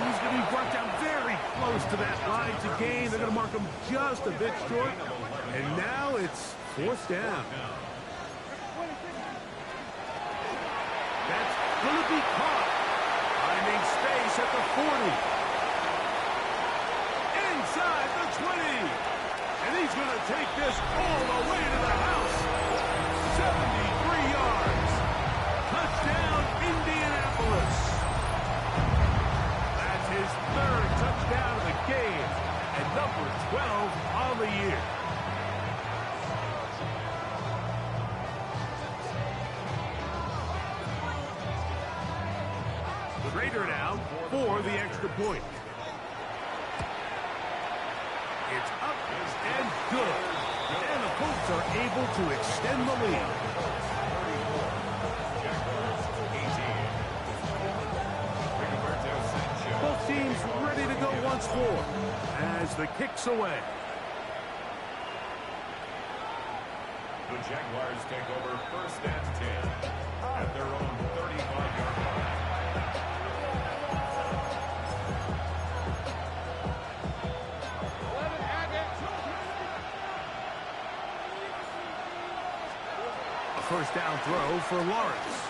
He's going to be brought down very close to that line to gain. They're going to mark him just a bit short. And now it's fourth down. That's going to be caught. Finding space at the 40. Inside the 20. And he's going to take this all the way to the house. 73 yards. Touchdown, Indianapolis. That's his third touchdown of the game. And number 12 on the year. Raider now for the extra point. It's up and good. And the Colts are able to extend the lead. Both teams ready to go once more as the kick's away. The Jaguars take over first and 10 at their own 35-yard line. A first down throw for Lawrence.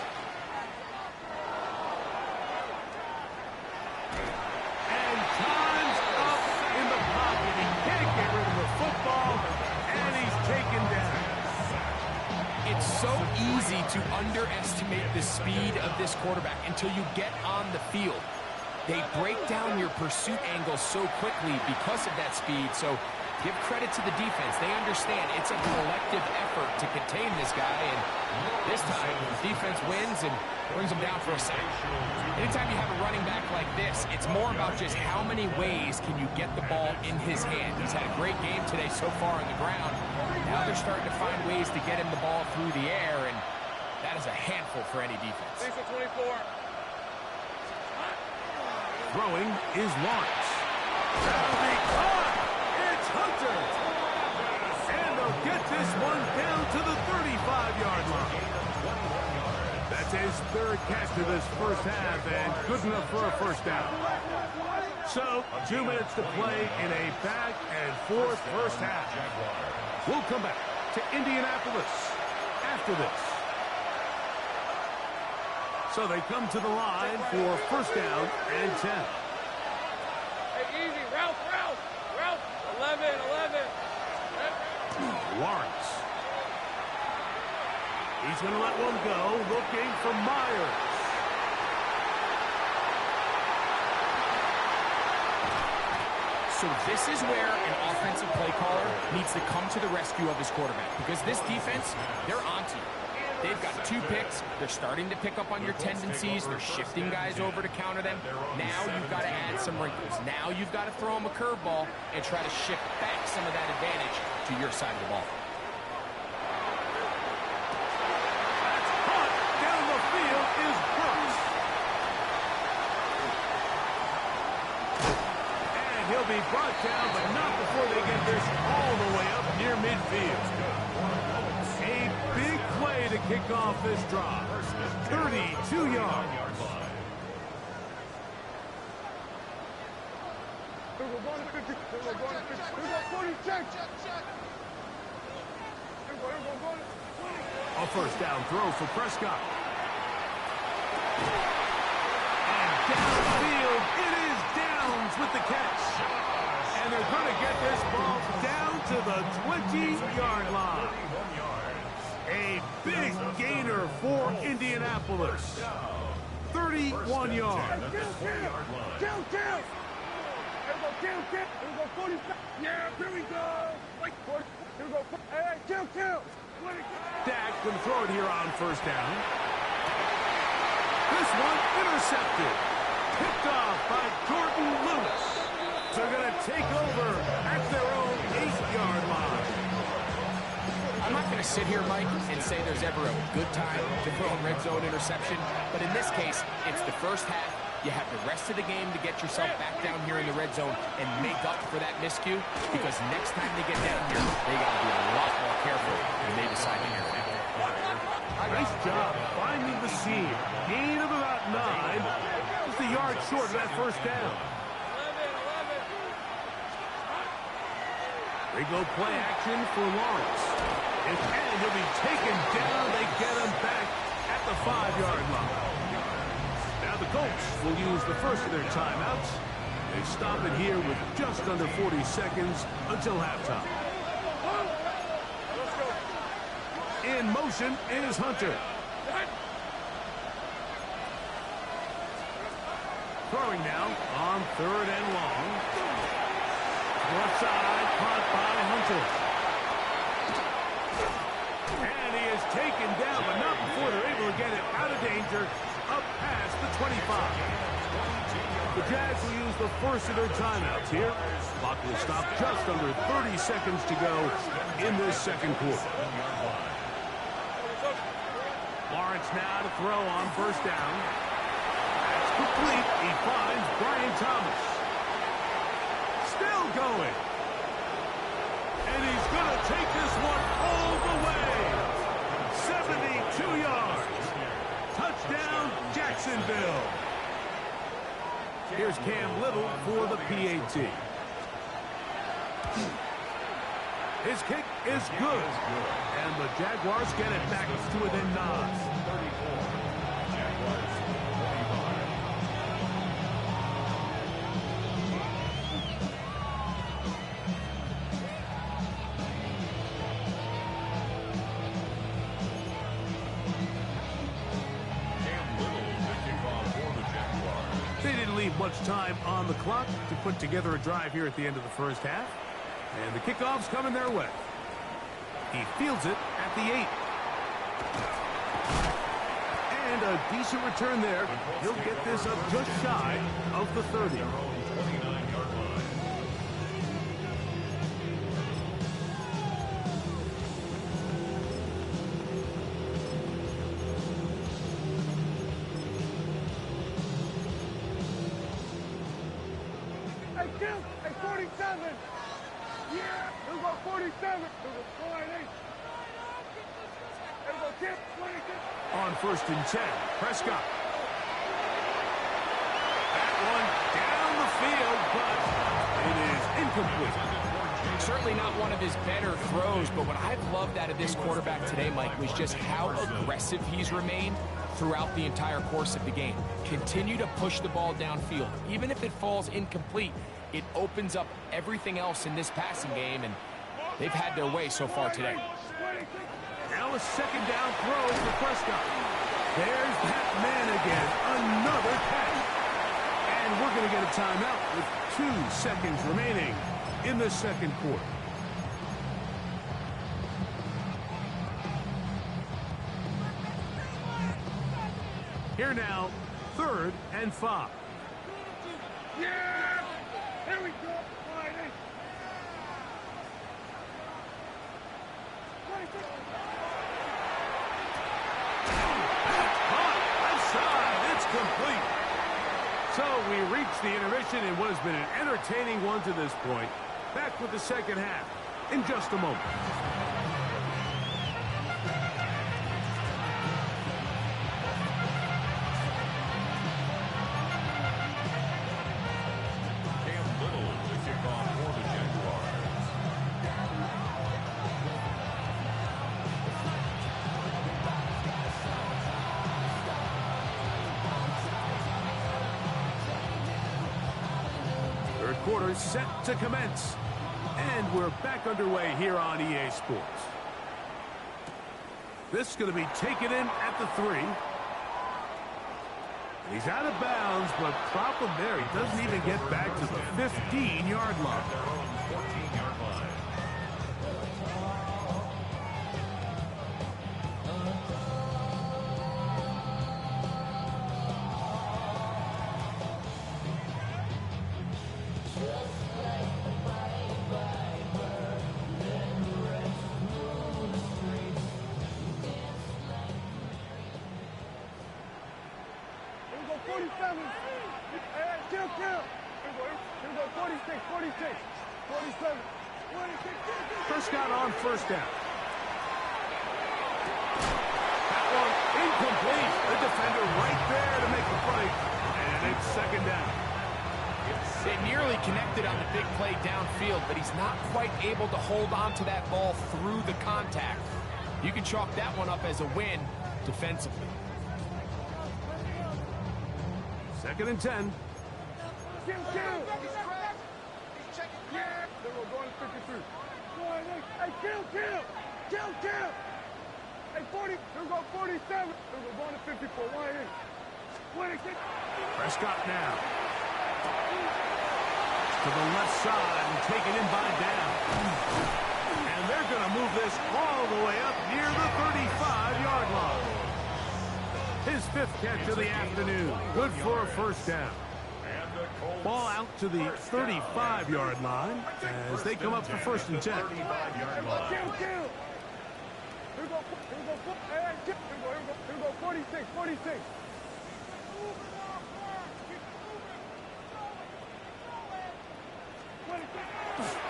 so easy to underestimate the speed of this quarterback until you get on the field. They break down your pursuit angles so quickly because of that speed, so give credit to the defense. They understand it's a collective effort to contain this guy, and this time, the defense wins and brings him down for a sack. Anytime you have a running back like this, it's more about just how many ways can you get the ball in his hand. He's had a great game today so far on the ground. Now they're starting to find ways to get him the ball through the air, and that is a handful for any defense. 24. Throwing is Lawrence. That'll be caught. It's Hunter. And they'll get this one down to the 35-yard line. That's his third catch of this first half, and good enough for a first down. So, 2 minutes to play in a back-and-forth first half. We'll come back to Indianapolis after this. So they come to the line for first down and 10. Hey, easy. Ralph. 11. Lawrence. He's going to let one go, looking for Myers. So this is where an offensive play caller needs to come to the rescue of his quarterback, because this defense, they're onto you. They've got 2 picks. They're starting to pick up on your tendencies. They're shifting guys over to counter them. Now you've got to add some wrinkles. Now you've got to throw them a curveball and try to shift back some of that advantage to your side of the ball. That's caught down the field is Brooks. And he'll be brought down, but not before they get this all the way up near midfield. A big play to kick off this drive. 32 yards. A first down throw for Prescott. And downfield, it is Downs with the catch. And they're going to get this ball down to the 20-yard line. A big gainer for Indianapolis. 31 yards. Count. Here we go, 45. Yeah, here we go. Wait, here we go. Hey, count. Dak can throw it here on first down. This one intercepted. Picked off by Jordan Lewis. So they're going to take over at their own 8-yard line. I'm not going to sit here, Mike, and say there's ever a good time to throw a red zone interception, but in this case, it's the first half. You have the rest of the game to get yourself back down here in the red zone and make up for that miscue, because next time they get down here, they got to be a lot more careful when they decide to air it. Nice job finding the seam. Gain of about 9. Just a yard short of that first down. They go play action for Lawrence. And he'll be taken down. They get him back at the 5-yard line. Now the Colts will use the first of their timeouts. They stop it here with just under 40 seconds until halftime. In motion is Hunter. Throwing now on 3rd and long. Left side, caught by Hunter. And he is taken down, but not before they're able to get it out of danger, up past the 25. The Jags will use the first of their timeouts here. Clock will stop just under 30 seconds to go in this second quarter. Lawrence now to throw on first down. That's complete. He finds Brian Thomas. Still going. And he's going to take this one all the way. 72 yards. Touchdown, Jacksonville. Here's Cam Little for the PAT. His kick is good. And the Jaguars get it back to within 9. much time on the clock to put together a drive here at the end of the first half. And the kickoff's coming their way. He fields it at the 8. And a decent return there. He'll get this up just shy of the 30. Hey, Kim, hey, 47. Yeah, we'll go 47. We'll go 48. We'll go Kim, 26. On 1st and 10, Prescott. That one down the field, but it is incomplete. Certainly not one of his better throws, but what I've loved out of this quarterback today, Mike, was just how aggressive he's remained throughout the entire course of the game. Continue to push the ball downfield. Even if it falls incomplete, it opens up everything else in this passing game, and they've had their way so far today. Now a 2nd down throw for Prescott. There's that man again. Another catch. And we're going to get a timeout with 2 seconds remaining in the 2nd quarter. Here now, 3rd and 5. Yeah! Here we go. 48. 26. It's complete. So we reach the intermission in what has been an entertaining one to this point. Back with the 2nd half in just a moment. Cam Little to kick off for the Jaguars. Quarter set to commence. And we're back underway here on EA Sports. This is going to be taken in at the 3. He's out of bounds, but problem there, he doesn't even get back to the 15-yard line. 14-yard line. Prescott on 1st down. That one incomplete. The defender right there to make the play. And it's 2nd down. They nearly connected on the big play downfield, but he's not quite able to hold on to that ball through the contact. You can chalk that one up as a win defensively. 2nd and 10. Kill. Yeah, they were going to 53. Hey, kill. Hey, 40, they'll go 47. They were going to 54. 26. Prescott now. To the left side and taken in by down. And they're going to move this all the way up near the 35-yard line. His 5th catch of the afternoon. Good for a 1st down. Ball out to the 35-yard line as they come up for 1st and 10. Kill. Here we go 46.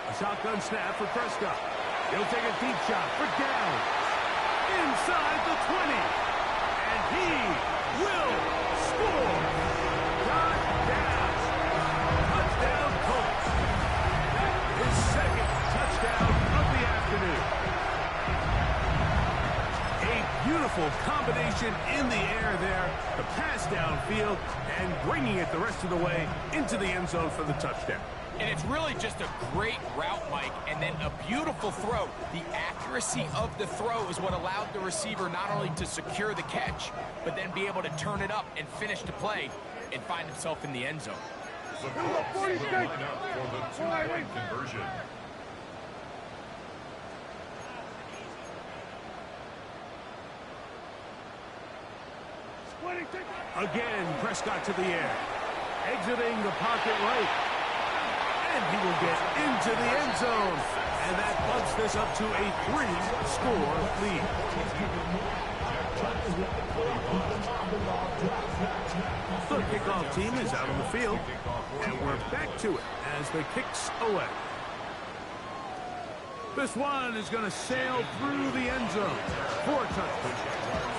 A shotgun snap for Prescott. He'll take a deep shot for down. Inside the 20. And he will score. Touchdown. Touchdown Colts. That is 2nd touchdown of the afternoon. A beautiful combination in the air there. The pass downfield and bringing it the rest of the way into the end zone for the touchdown. And it's really just a great route, Mike, and then a beautiful throw. The accuracy of the throw is what allowed the receiver not only to secure the catch, but then be able to turn it up and finish the play and find himself in the end zone. The Colts will line up for the two-point conversion. Again, Prescott to the air. Exiting the pocket right. And he will get into the end zone. And that bumps this up to a 3-score lead. The kickoff team is out on the field. And we're back to it as the kicks away. This one is going to sail through the end zone for a touchdown.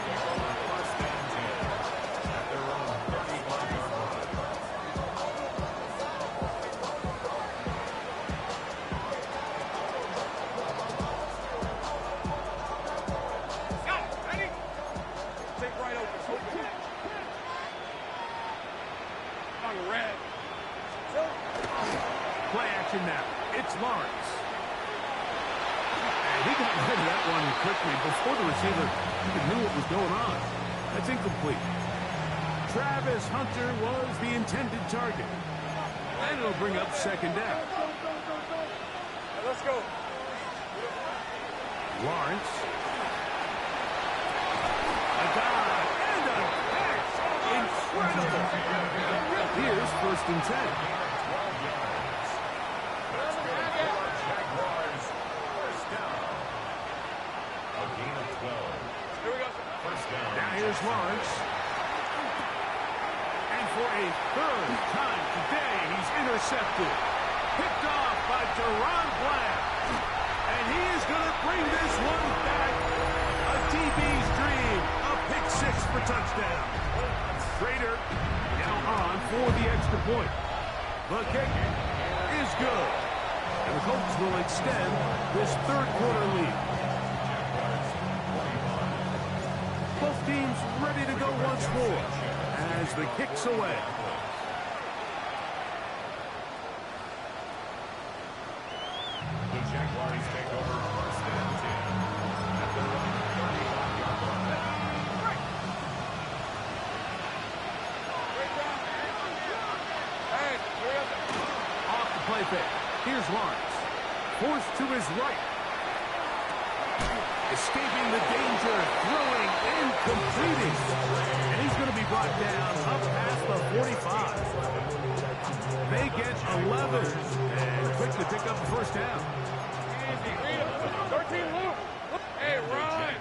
Play action now. It's Lawrence. And he got rid of that one quickly before the receiver even knew what was going on. That's incomplete. Travis Hunter was the intended target. And it'll bring up second down. Let's go. Lawrence. A dive and a catch. Incredible. Here's 1st and 10. Now here's Lawrence. And for a 3rd time today, he's intercepted. Picked off by Deron Bland. And he is going to bring this one back. A DB's dream. A pick 6 for touchdown. Rader now on for the extra point. The kick is good. And the Colts will extend this 3rd quarter lead. Both teams ready to go once more as the kick's away. The Jaguars take over 1st and 10 at their own 35-yard line. Off the play fake. Here's Lawrence. Forced to his right. Escaping the danger, throwing and completing. And he's going to be brought down up past the 45. They get 11 and quick to pick up the 1st down. Easy, read him. 13 loop. Hey, run.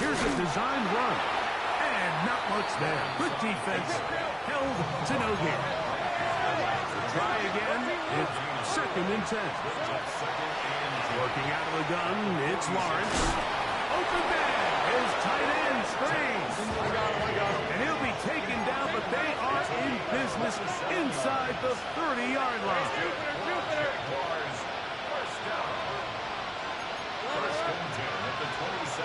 Here's a designed run. And not much there. Good defense. Held to no gain. Try again. It's 2nd and 10. Working out of the gun, it's Lawrence. Open man, his tight end screens. And he'll be taken down, but they are in business inside the 30-yard line.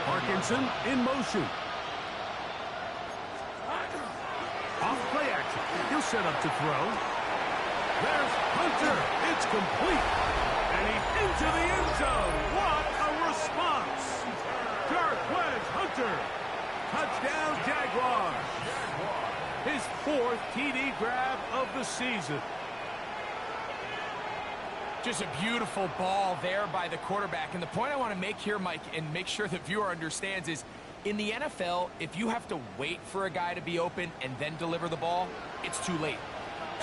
Parkinson in motion. Off play action. He'll set up to throw. There's Hunter. It's complete. And he's into the end zone. What a response. Jarquez Hunter. Touchdown Jaguars. His 4th TD grab of the season. Just a beautiful ball there by the quarterback. And the point I want to make here, Mike, and make sure the viewer understands is, in the NFL, if you have to wait for a guy to be open and then deliver the ball, it's too late.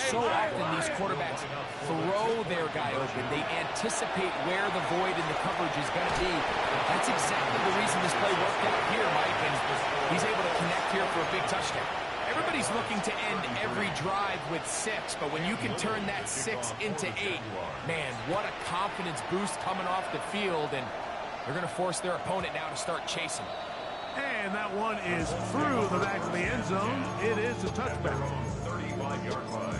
So often these quarterbacks throw their guy open. They anticipate where the void in the coverage is going to be. That's exactly the reason this play worked out here, Mike, and he's able to connect here for a big touchdown. Everybody's looking to end every drive with 6, but when you can turn that 6 into 8, man, what a confidence boost coming off the field, and they're going to force their opponent now to start chasing. And that one is through the back of the end zone. It is a touchback. 35-yard line.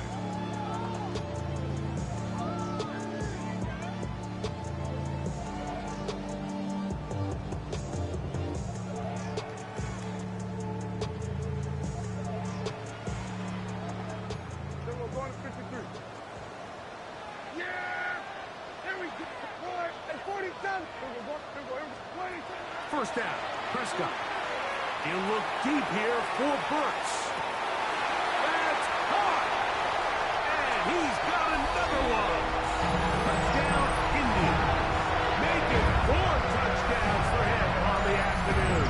First down, Prescott. He'll look deep here for Burks. That's caught. another one. Touchdown, Indy. Making 4 touchdowns for him on the afternoon.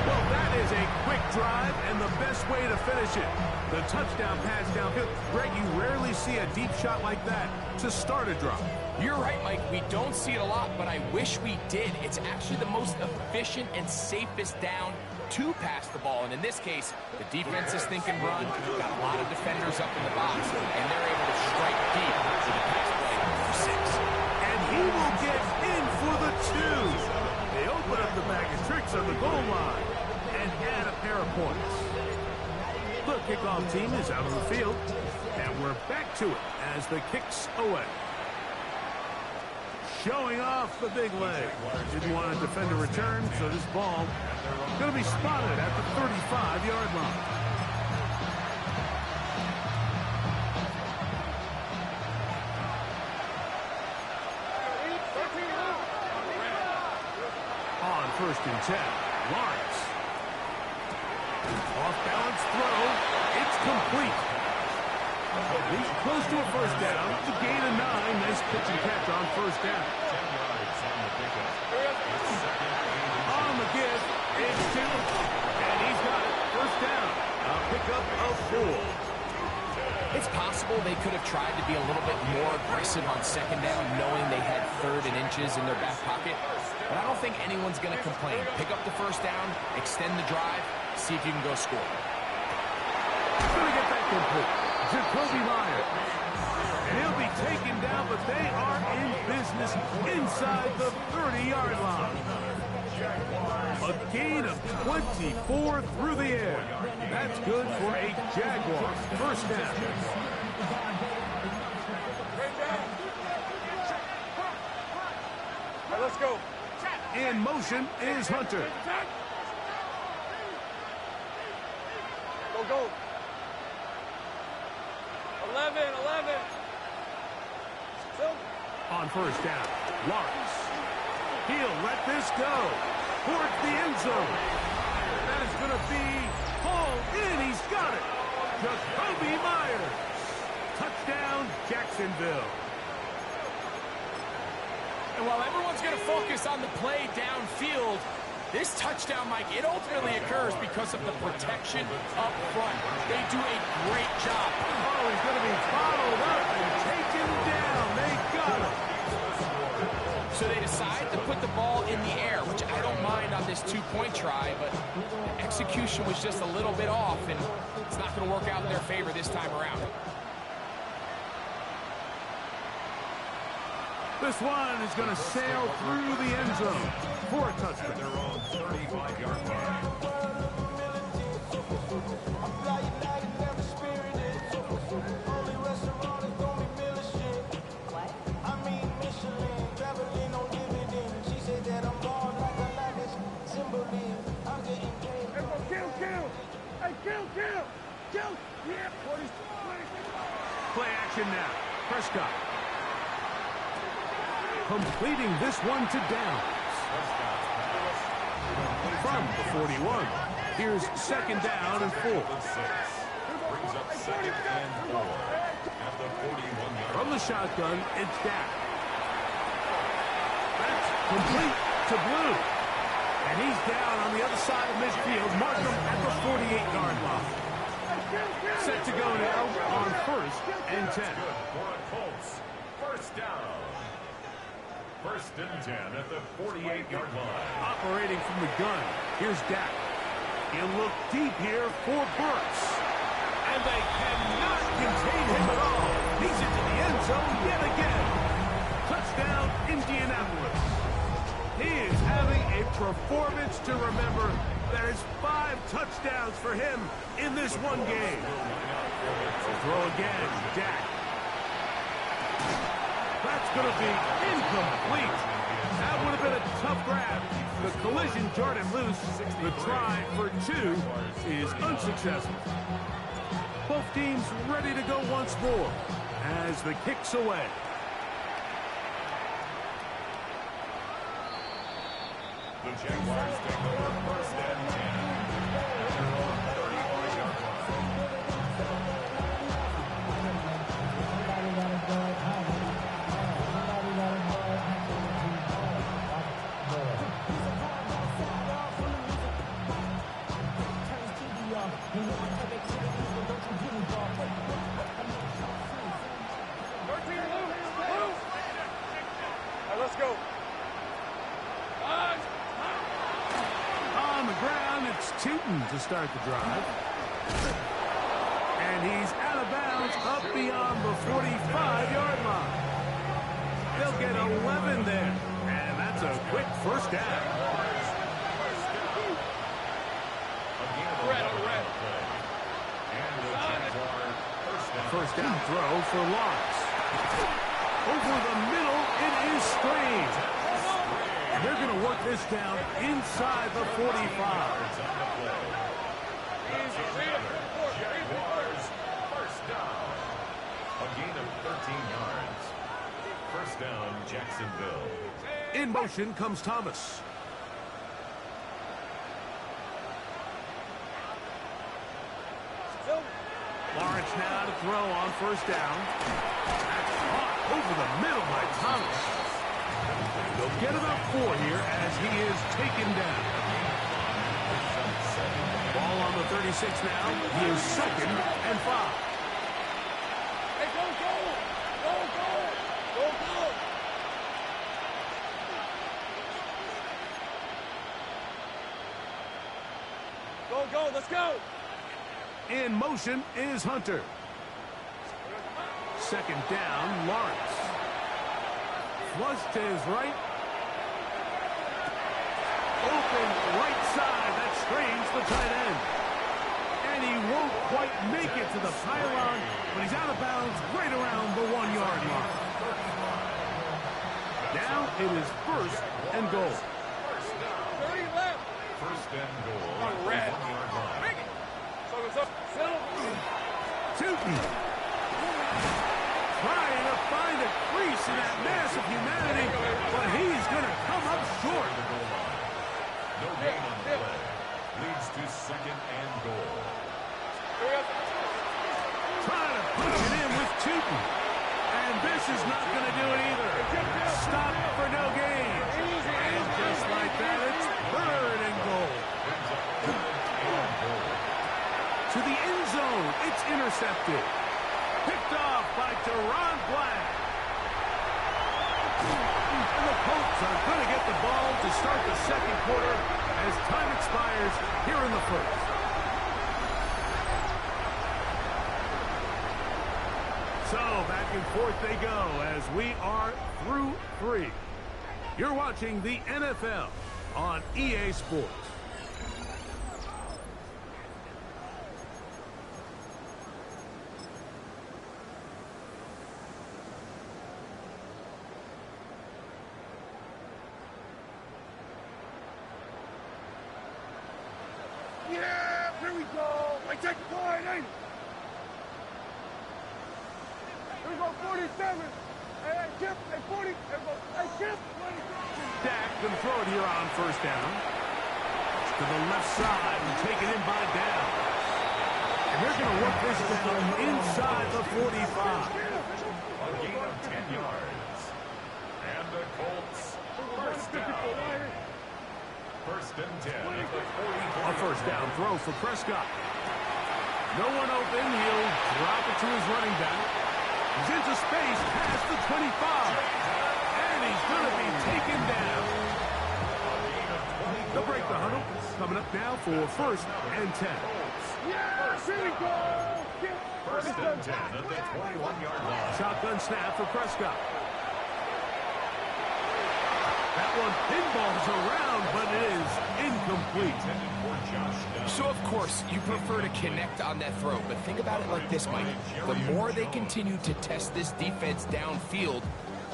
Well, that is a quick drive and the best way to finish it. The touchdown pass downfield. Greg, you rarely see a deep shot like that to start a drive. You're right, Mike. We don't see it a lot, but I wish we did. It's actually the most efficient and safest down to pass the ball. And in this case, the defense is thinking run. Got a lot of defenders up in the box, and they're able to strike deep with the pass play for 6. And he will get in for the 2. They open up the bag of tricks on the goal line and add a pair of points. The kickoff team is out on the field, and we're back to it as the kick's away. Showing off the big leg. Didn't want to defend a return, so this ball going to be spotted at the 35-yard line. On 1st and 10, Lawrence. Off-balance throw. It's complete. He's close to a 1st down. The gain of 9. Nice pitch and catch on 1st down. On the give, it's 2. And he's got it. 1st down. A pickup of 4. It's possible they could have tried to be a little bit more aggressive on 2nd down, knowing they had 3rd and inches in their back pocket. But I don't think anyone's going to complain. Pick up the 1st down, extend the drive, see if you can go score. He's going to get that complete. Jacoby Myers. And he'll be taken down, but they are in business inside the 30-yard line. A gain of 24 through the air. That's good for a Jaguar 1st down. All right, let's go. In motion is Hunter. Go, go. 11. On 1st down, Lawrence. He'll let this go towards the end zone. That is going to be hauled in. He's got it. Jacoby Myers. Touchdown, Jacksonville. And while everyone's going to focus on the play downfield, this touchdown, Mike, it ultimately occurs because of the protection up front. They do a great job. Oh, he's going to be followed up and taken down. They got him. So they decide to put the ball in the air, which I don't mind on this 2-point try, but execution was just a little bit off, and it's not going to work out in their favor this time around. This one is going to sail through the end zone for a touchdown. Their own 35-yard line. Play action now. Prescott. Completing this one to Downs. From the 41. Here's 2nd down and 4. Brings up 2nd and 4 at the 41-yard. From the shotgun, it's Dak. That's complete to Blue. And he's down on the other side of midfield. Mark him at the 48-yard line. Set to go now on 1st and 10. Good for a Colts. 1st down. 1st and 10 at the 48-yard line. Operating from the gun. Here's Dak. He'll look deep here for Burks. And they cannot contain him at all. He's into the end zone yet again. Touchdown, Indianapolis. He is having a performance to remember. There's 5 touchdowns for him in this one game. Throw again, Dak. That's going to be incomplete. That would have been a tough grab. The collision jarred him loose. The try for 2 is unsuccessful. Both teams ready to go once more as the kick's away. The Jaguars take over 1st and 10. At their own 35-yard line. It's Tootin to start the drive. And he's out of bounds up beyond the 45-yard line. They'll get 11 there. And that's a quick first down. First down throw for Lawrence. Over the middle, it is screened. And they're going to work this down inside the 45. Jaguars, first down. A gain of 13 yards. First down, Jacksonville. In motion comes Thomas. Lawrence now to throw on first down. That's caught over the middle by Thomas. They'll get about 4 here as he is taken down. Ball on the 36 now. He is 2nd and 5. Hey, go! Go, let's go! In motion is Hunter. 2nd down, Lawrence. Flush to his right. Open right side. That strains the tight end. And he won't quite make it to the pylon, but he's out of bounds right around the 1-yard line. Now it is 1st and goal. 30 left. First and goal. On red. 1-yard line. Make it. So it's up. Tootin trying to find a crease in that mass of humanity, but he's going to come up short. No gain on the play. Leads to 2nd and goal. Trying to push it in with Tootin. And this is not going to do it either. Stop for no gain. And just like that, it's 3rd and goal. To the end zone, it's intercepted. Picked off by Deron Black. And the Colts are going to get the ball to start the 2nd quarter as time expires here in the 1st. So back and forth they go as we are through 3. You're watching the NFL on EA Sports. Yeah, here we go. I take the point, ain't it? Here we go, 47. Hey, Chip, hey, 40. Hey, Chip, 27. Dak can throw it here on first down. To the left side and taken in by down. And they're going to work this down inside the 45. A gain of 10 yards. And the Colts, first down. 1st and 10 at the 44. A first down throw for Prescott. No one open. He'll drop it to his running back. He's into space past the 25. And he's going to be taken down. They'll break the huddle. Coming up now for 1st and 10. Yeah, here we go. 1st and 10 at the 21-yard line. Shotgun snap for Prescott. That one pinballs around, but it is incomplete. So, of course, you prefer to connect on that throw, but think about it like this, Mike. The more they continue to test this defense downfield,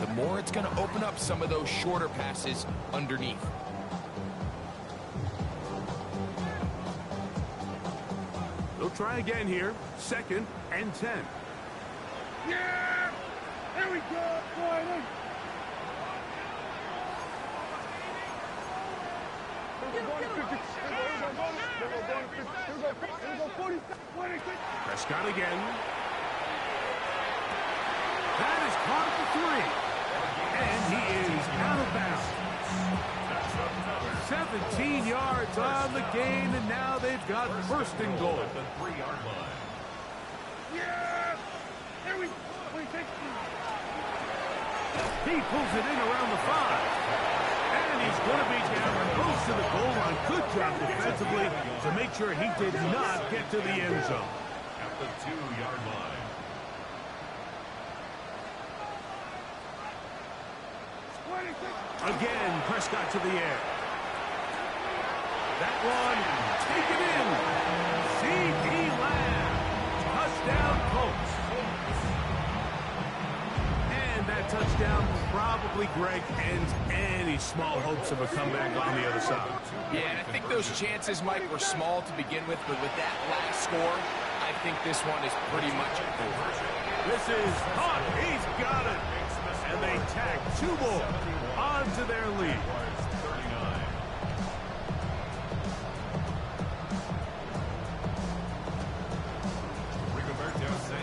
the more it's going to open up some of those shorter passes underneath. They'll try again here. 2nd and 10. Yeah, here we go, boy. Prescott again. That is caught at the 3. And he is out of bounds. 17 yards on the gain, and now they've got 1st and goal. At the 3-yard line. Yeah! Here we He pulls it in around the 5. And And he's going to be down close to the goal line. Good job defensively to make sure he did not get to the end zone. At the 2-yard line. Again, Prescott to the air. That one, taken in. C.D. Lamb. Touchdown, Colts. And that touchdown probably, Greg, ends any small hopes of a comeback on the other side. Yeah, and I think those chances, Mike, were small to begin with, but with that last score, I think this one is pretty much over. This is caught. He's got it. And they tack 2 more onto their lead.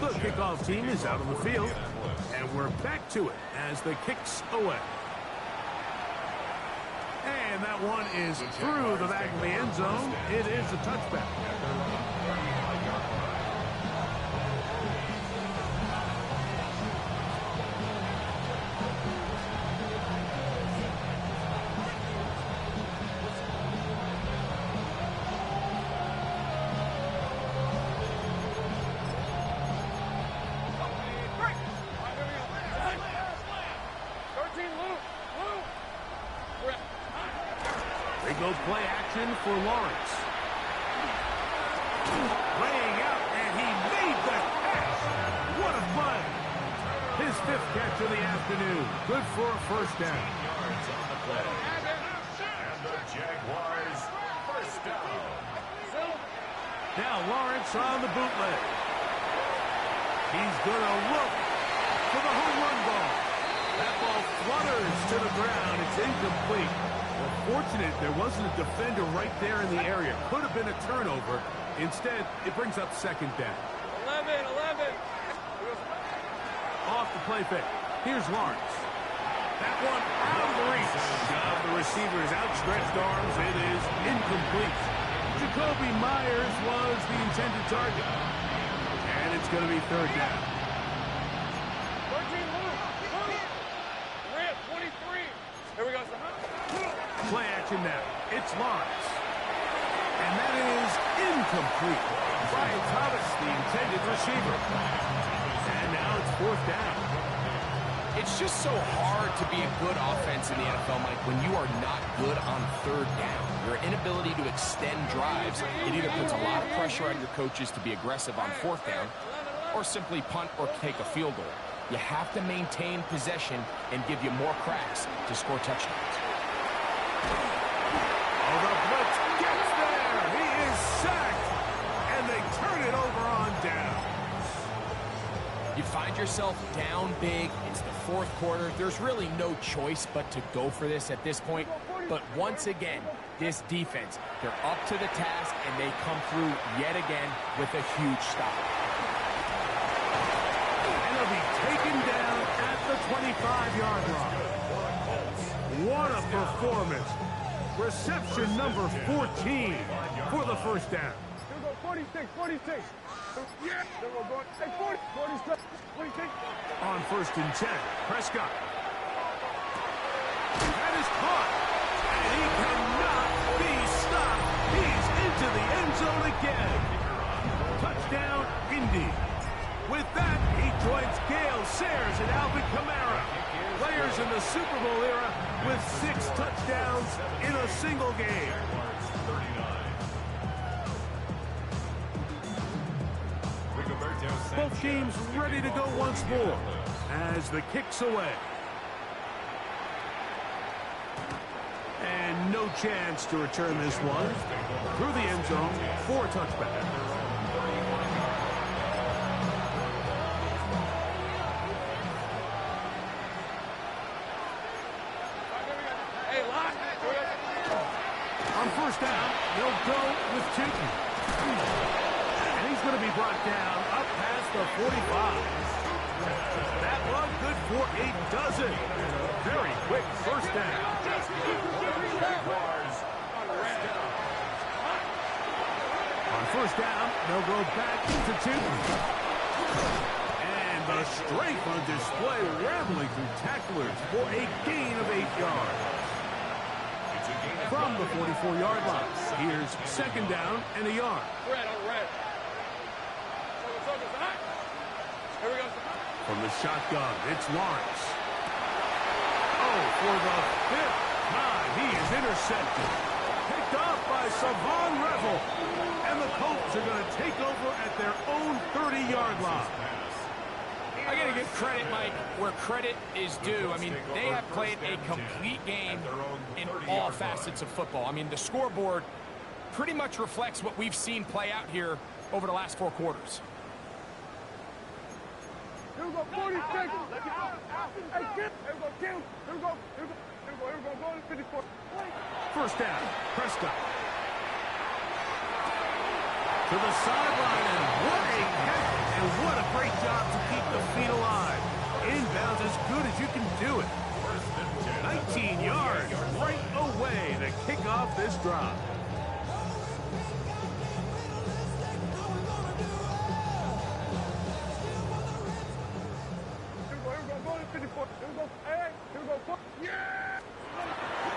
The kickoff team is out on the field, and we're back to it as the kicks away. And that one is through the back of the end zone. It is a touchback. Play action for Lawrence. Laying out, and he made the catch. What a play. His 5th catch of the afternoon. Good for a first down. Yards on the play. And the Jaguars first down. Now Lawrence on the bootleg. He's going to look for the home run ball. That ball flutters to the ground. It's incomplete. Fortunate there wasn't a defender right there in the area. Could have been a turnover. Instead, it brings up second down. 11. Off the play fake. Here's Lawrence. That one out of the reach of the receiver's outstretched arms. It is incomplete. Jacoby Myers was the intended target. And it's going to be third down. 13, move. Rip, 23. Here we go, sir. Play action now. It's Lawrence. And that is incomplete. Brian Thomas, the intended receiver. And now it's 4th down. It's just so hard to be a good offense in the NFL, Mike, when you are not good on 3rd down. Your inability to extend drives, it either puts a lot of pressure on your coaches to be aggressive on 4th down, or simply punt or take a field goal. You have to maintain possession and give you more cracks to score touchdowns. Oh, the blitz gets there. He is sacked. And they turn it over on down. You find yourself down big. It's the 4th quarter. There's really no choice but to go for this at this point. But once again, this defense, they're up to the task, and they come through yet again with a huge stop. And they'll be taken down at the 25-yard line. What a performance. Reception number 14 for the first down. Here we go, 46. Yeah. Then we're going, hey, 46. On 1st and 10, Prescott. That is caught. And he cannot be stopped. He's into the end zone again. Touchdown, Indy. With that, he joins Gale Sayers and Alvin Kamara. Players in the Super Bowl era with 6 touchdowns in a single game. Both teams ready to go once more as the kick's away. And no chance to return this one. Through the end zone for a touchback. On 1st down, they'll go with Tinton. And he's going to be brought down up past the 45. That one good for a dozen. Very quick 1st down. On 1st down, they'll go back to Tinton. And the strength on display, rambling through tacklers for a gain of 8 yards. from the 44-yard line. Here's second down and a yard. Red on red. Here we go. From the shotgun, it's Lawrence. Oh, for the fifth time, he is intercepted. Picked off by Savon Revel. And the Colts are going to take over at their own 30-yard line. I got to give credit, Mike, where credit is due. I mean, they have played a complete game in all facets of football. I mean, the scoreboard pretty much reflects what we've seen play out here over the last 4 quarters. Here we go, 40 seconds. Hey, Kip. Here we go, Kim. Here we go. Here we go. Go to 54. First down, Prescott. To the sideline, and what a catch, and what a great job to keep the feet alive. Inbounds as good as you can do it. 19 yards right away to kick off this drive.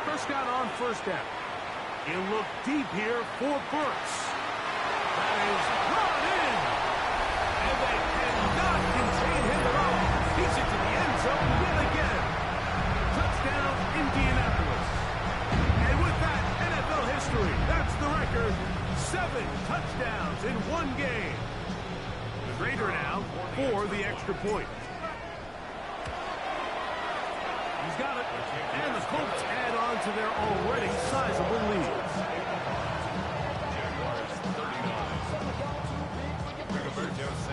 Prescott on first down. He'll look deep here for Burks. That is brought in. And they cannot contain him at all. He's into the end zone yet again. Touchdown, Indianapolis. And with that, NFL history, that's the record. 7 touchdowns in 1 game. The Raider now for the extra point. He's got it. And the Colts add on to their already sizable lead.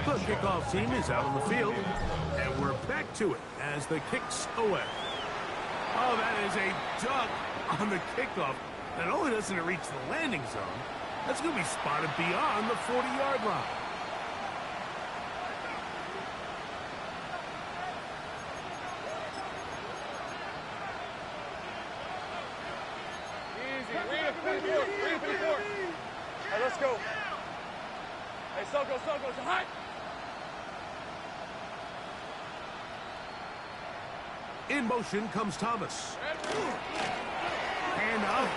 The kickoff team is out on the field. And we're back to it as the kick's away. Oh, that is a duck on the kickoff. Not only doesn't it reach the landing zone, that's going to be spotted beyond the 40-yard line. Hey, let's go. Hey, Soko, it's hot. In motion comes Thomas. And up,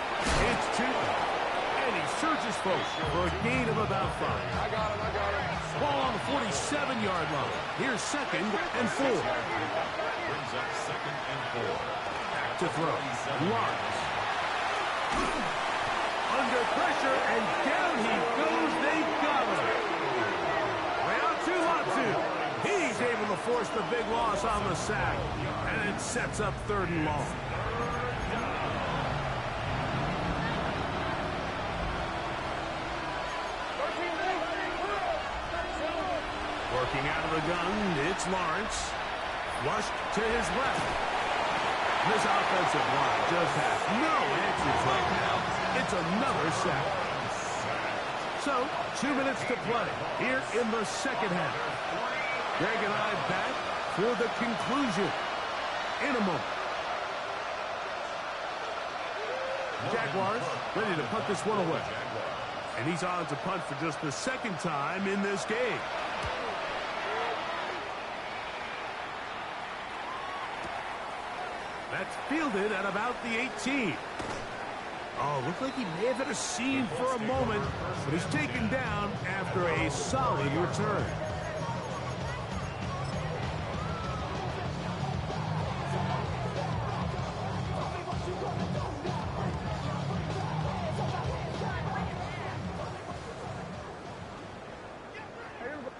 it's 2. And he surges folks for a gain of about 5. I got him. Ball on the 47-yard line. Here's second and 4. Brings up second and 4. Back to throw. Lawrence. Under pressure, and down he goes. They got him. Latu. He's able to force the big loss on the sack. And it sets up 3rd and long. Working out of the gun, it's Lawrence. Flushed to his left. This offensive line just has no answers right now. It's another sack. So, 2 minutes to play here in the second half. Greg and I back for the conclusion in a moment. Jaguars ready to punt this one away. And he's on to punt for just the 2nd time in this game. That's fielded at about the 18. Oh, looked like he may have hit a seam for a moment, but he's taken down after a solid return.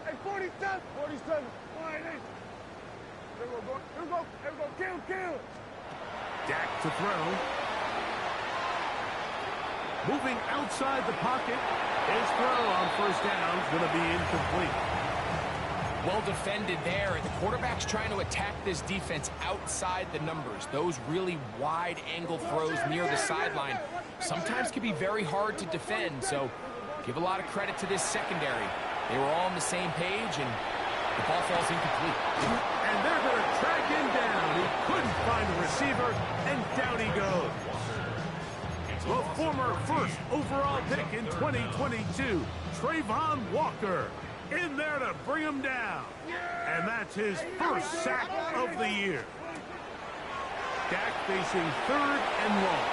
Hey, 47. 47. Line 8. Here we go. Kill. Dak to throw. Moving outside the pocket. His throw on first down is going to be incomplete. Well defended there. The quarterback's trying to attack this defense outside the numbers. Those really wide angle throws near the sideline sometimes can be very hard to defend. So give a lot of credit to this secondary. They were all on the same page, and the ball falls incomplete. And they're going to track him down. He couldn't find a receiver, and down he goes. The former first overall pick in 2022, Trayvon Walker, in there to bring him down. And that's his first sack of the year. Dak facing 3rd and long.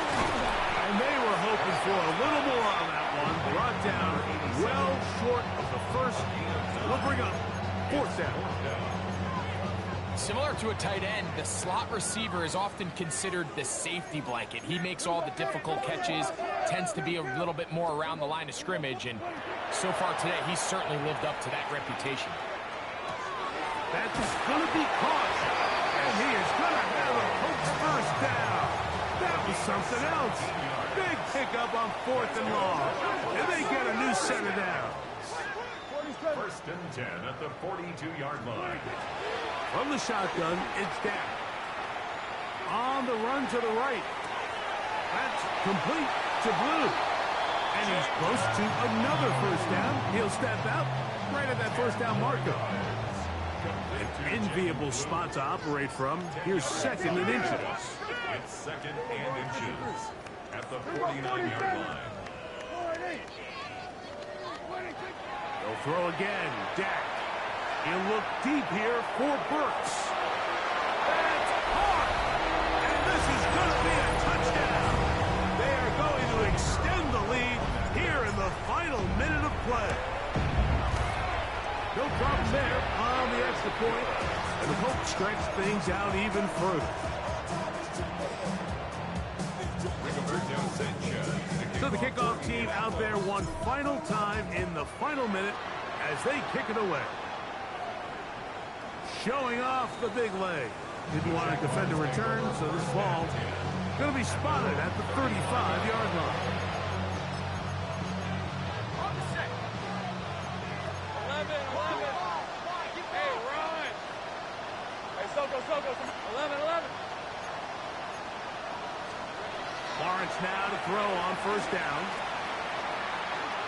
And they were hoping for a little more on that one. Brought down well short of the first. We'll bring up fourth down. Similar to a tight end, the slot receiver is often considered the safety blanket. He makes all the difficult catches, tends to be a little bit more around the line of scrimmage, and so far today, he's certainly lived up to that reputation. That's going to be caught, and he is going to have a Colts first down. That was something else. Big pickup on 4th and long, and they get a new set of downs. First and 10 at the 42-yard line. From the shotgun, it's Dak. On the run to the right. That's complete to Blue. And he's close to another first down. He'll step out right at that first down marker. An enviable spot to operate from. Here's 2nd and inches. It's 2nd and inches at the 49-yard line. They'll throw again. Dak. He'll look deep here for Burks. That's caught! And this is going to be a touchdown. They are going to extend the lead here in the final minute of play. No problem there on the extra point. And the Colts stretch things out even further. So the kickoff team out there one final time in the final minute as they kick it away. Showing off the big leg. Didn't want to defend a return, so this ball going to be spotted at the 35-yard line. 11. Hey, run. Hey, Soko. 11. Lawrence now to throw on first down.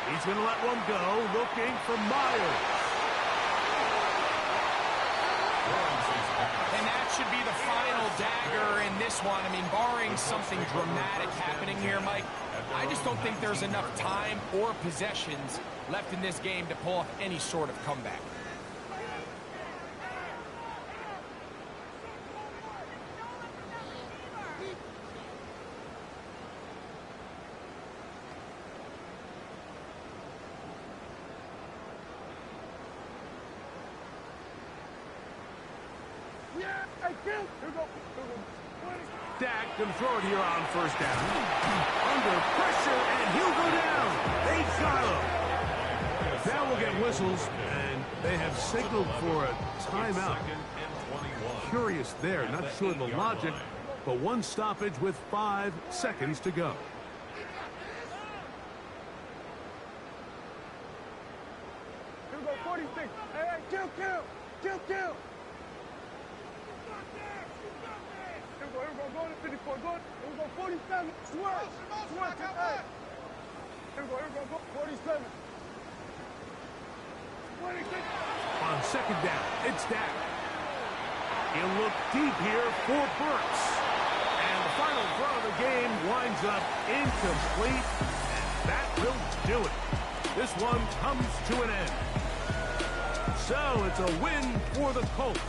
He's going to let one go, looking for Myers. And that should be the final dagger in this one. I mean, barring something dramatic happening here, Mike, I just don't think there's enough time or possessions left in this game to pull off any sort of comeback. Dak can throw it here on first down. Under pressure, and he'll go down. They got him. Now we'll get whistles, and they have signaled for a timeout. Curious there, not sure the logic, but one stoppage with 5 seconds to go. Here we go, 46. Hey, kill. Here we go, go to 54, here we go, 47, swerve, hey. Here we go, 47. 26. On second down, it's Dak. He'll look deep here for Burks. And the final throw of the game winds up incomplete, and that will do it. This one comes to an end. So it's a win for the Colts.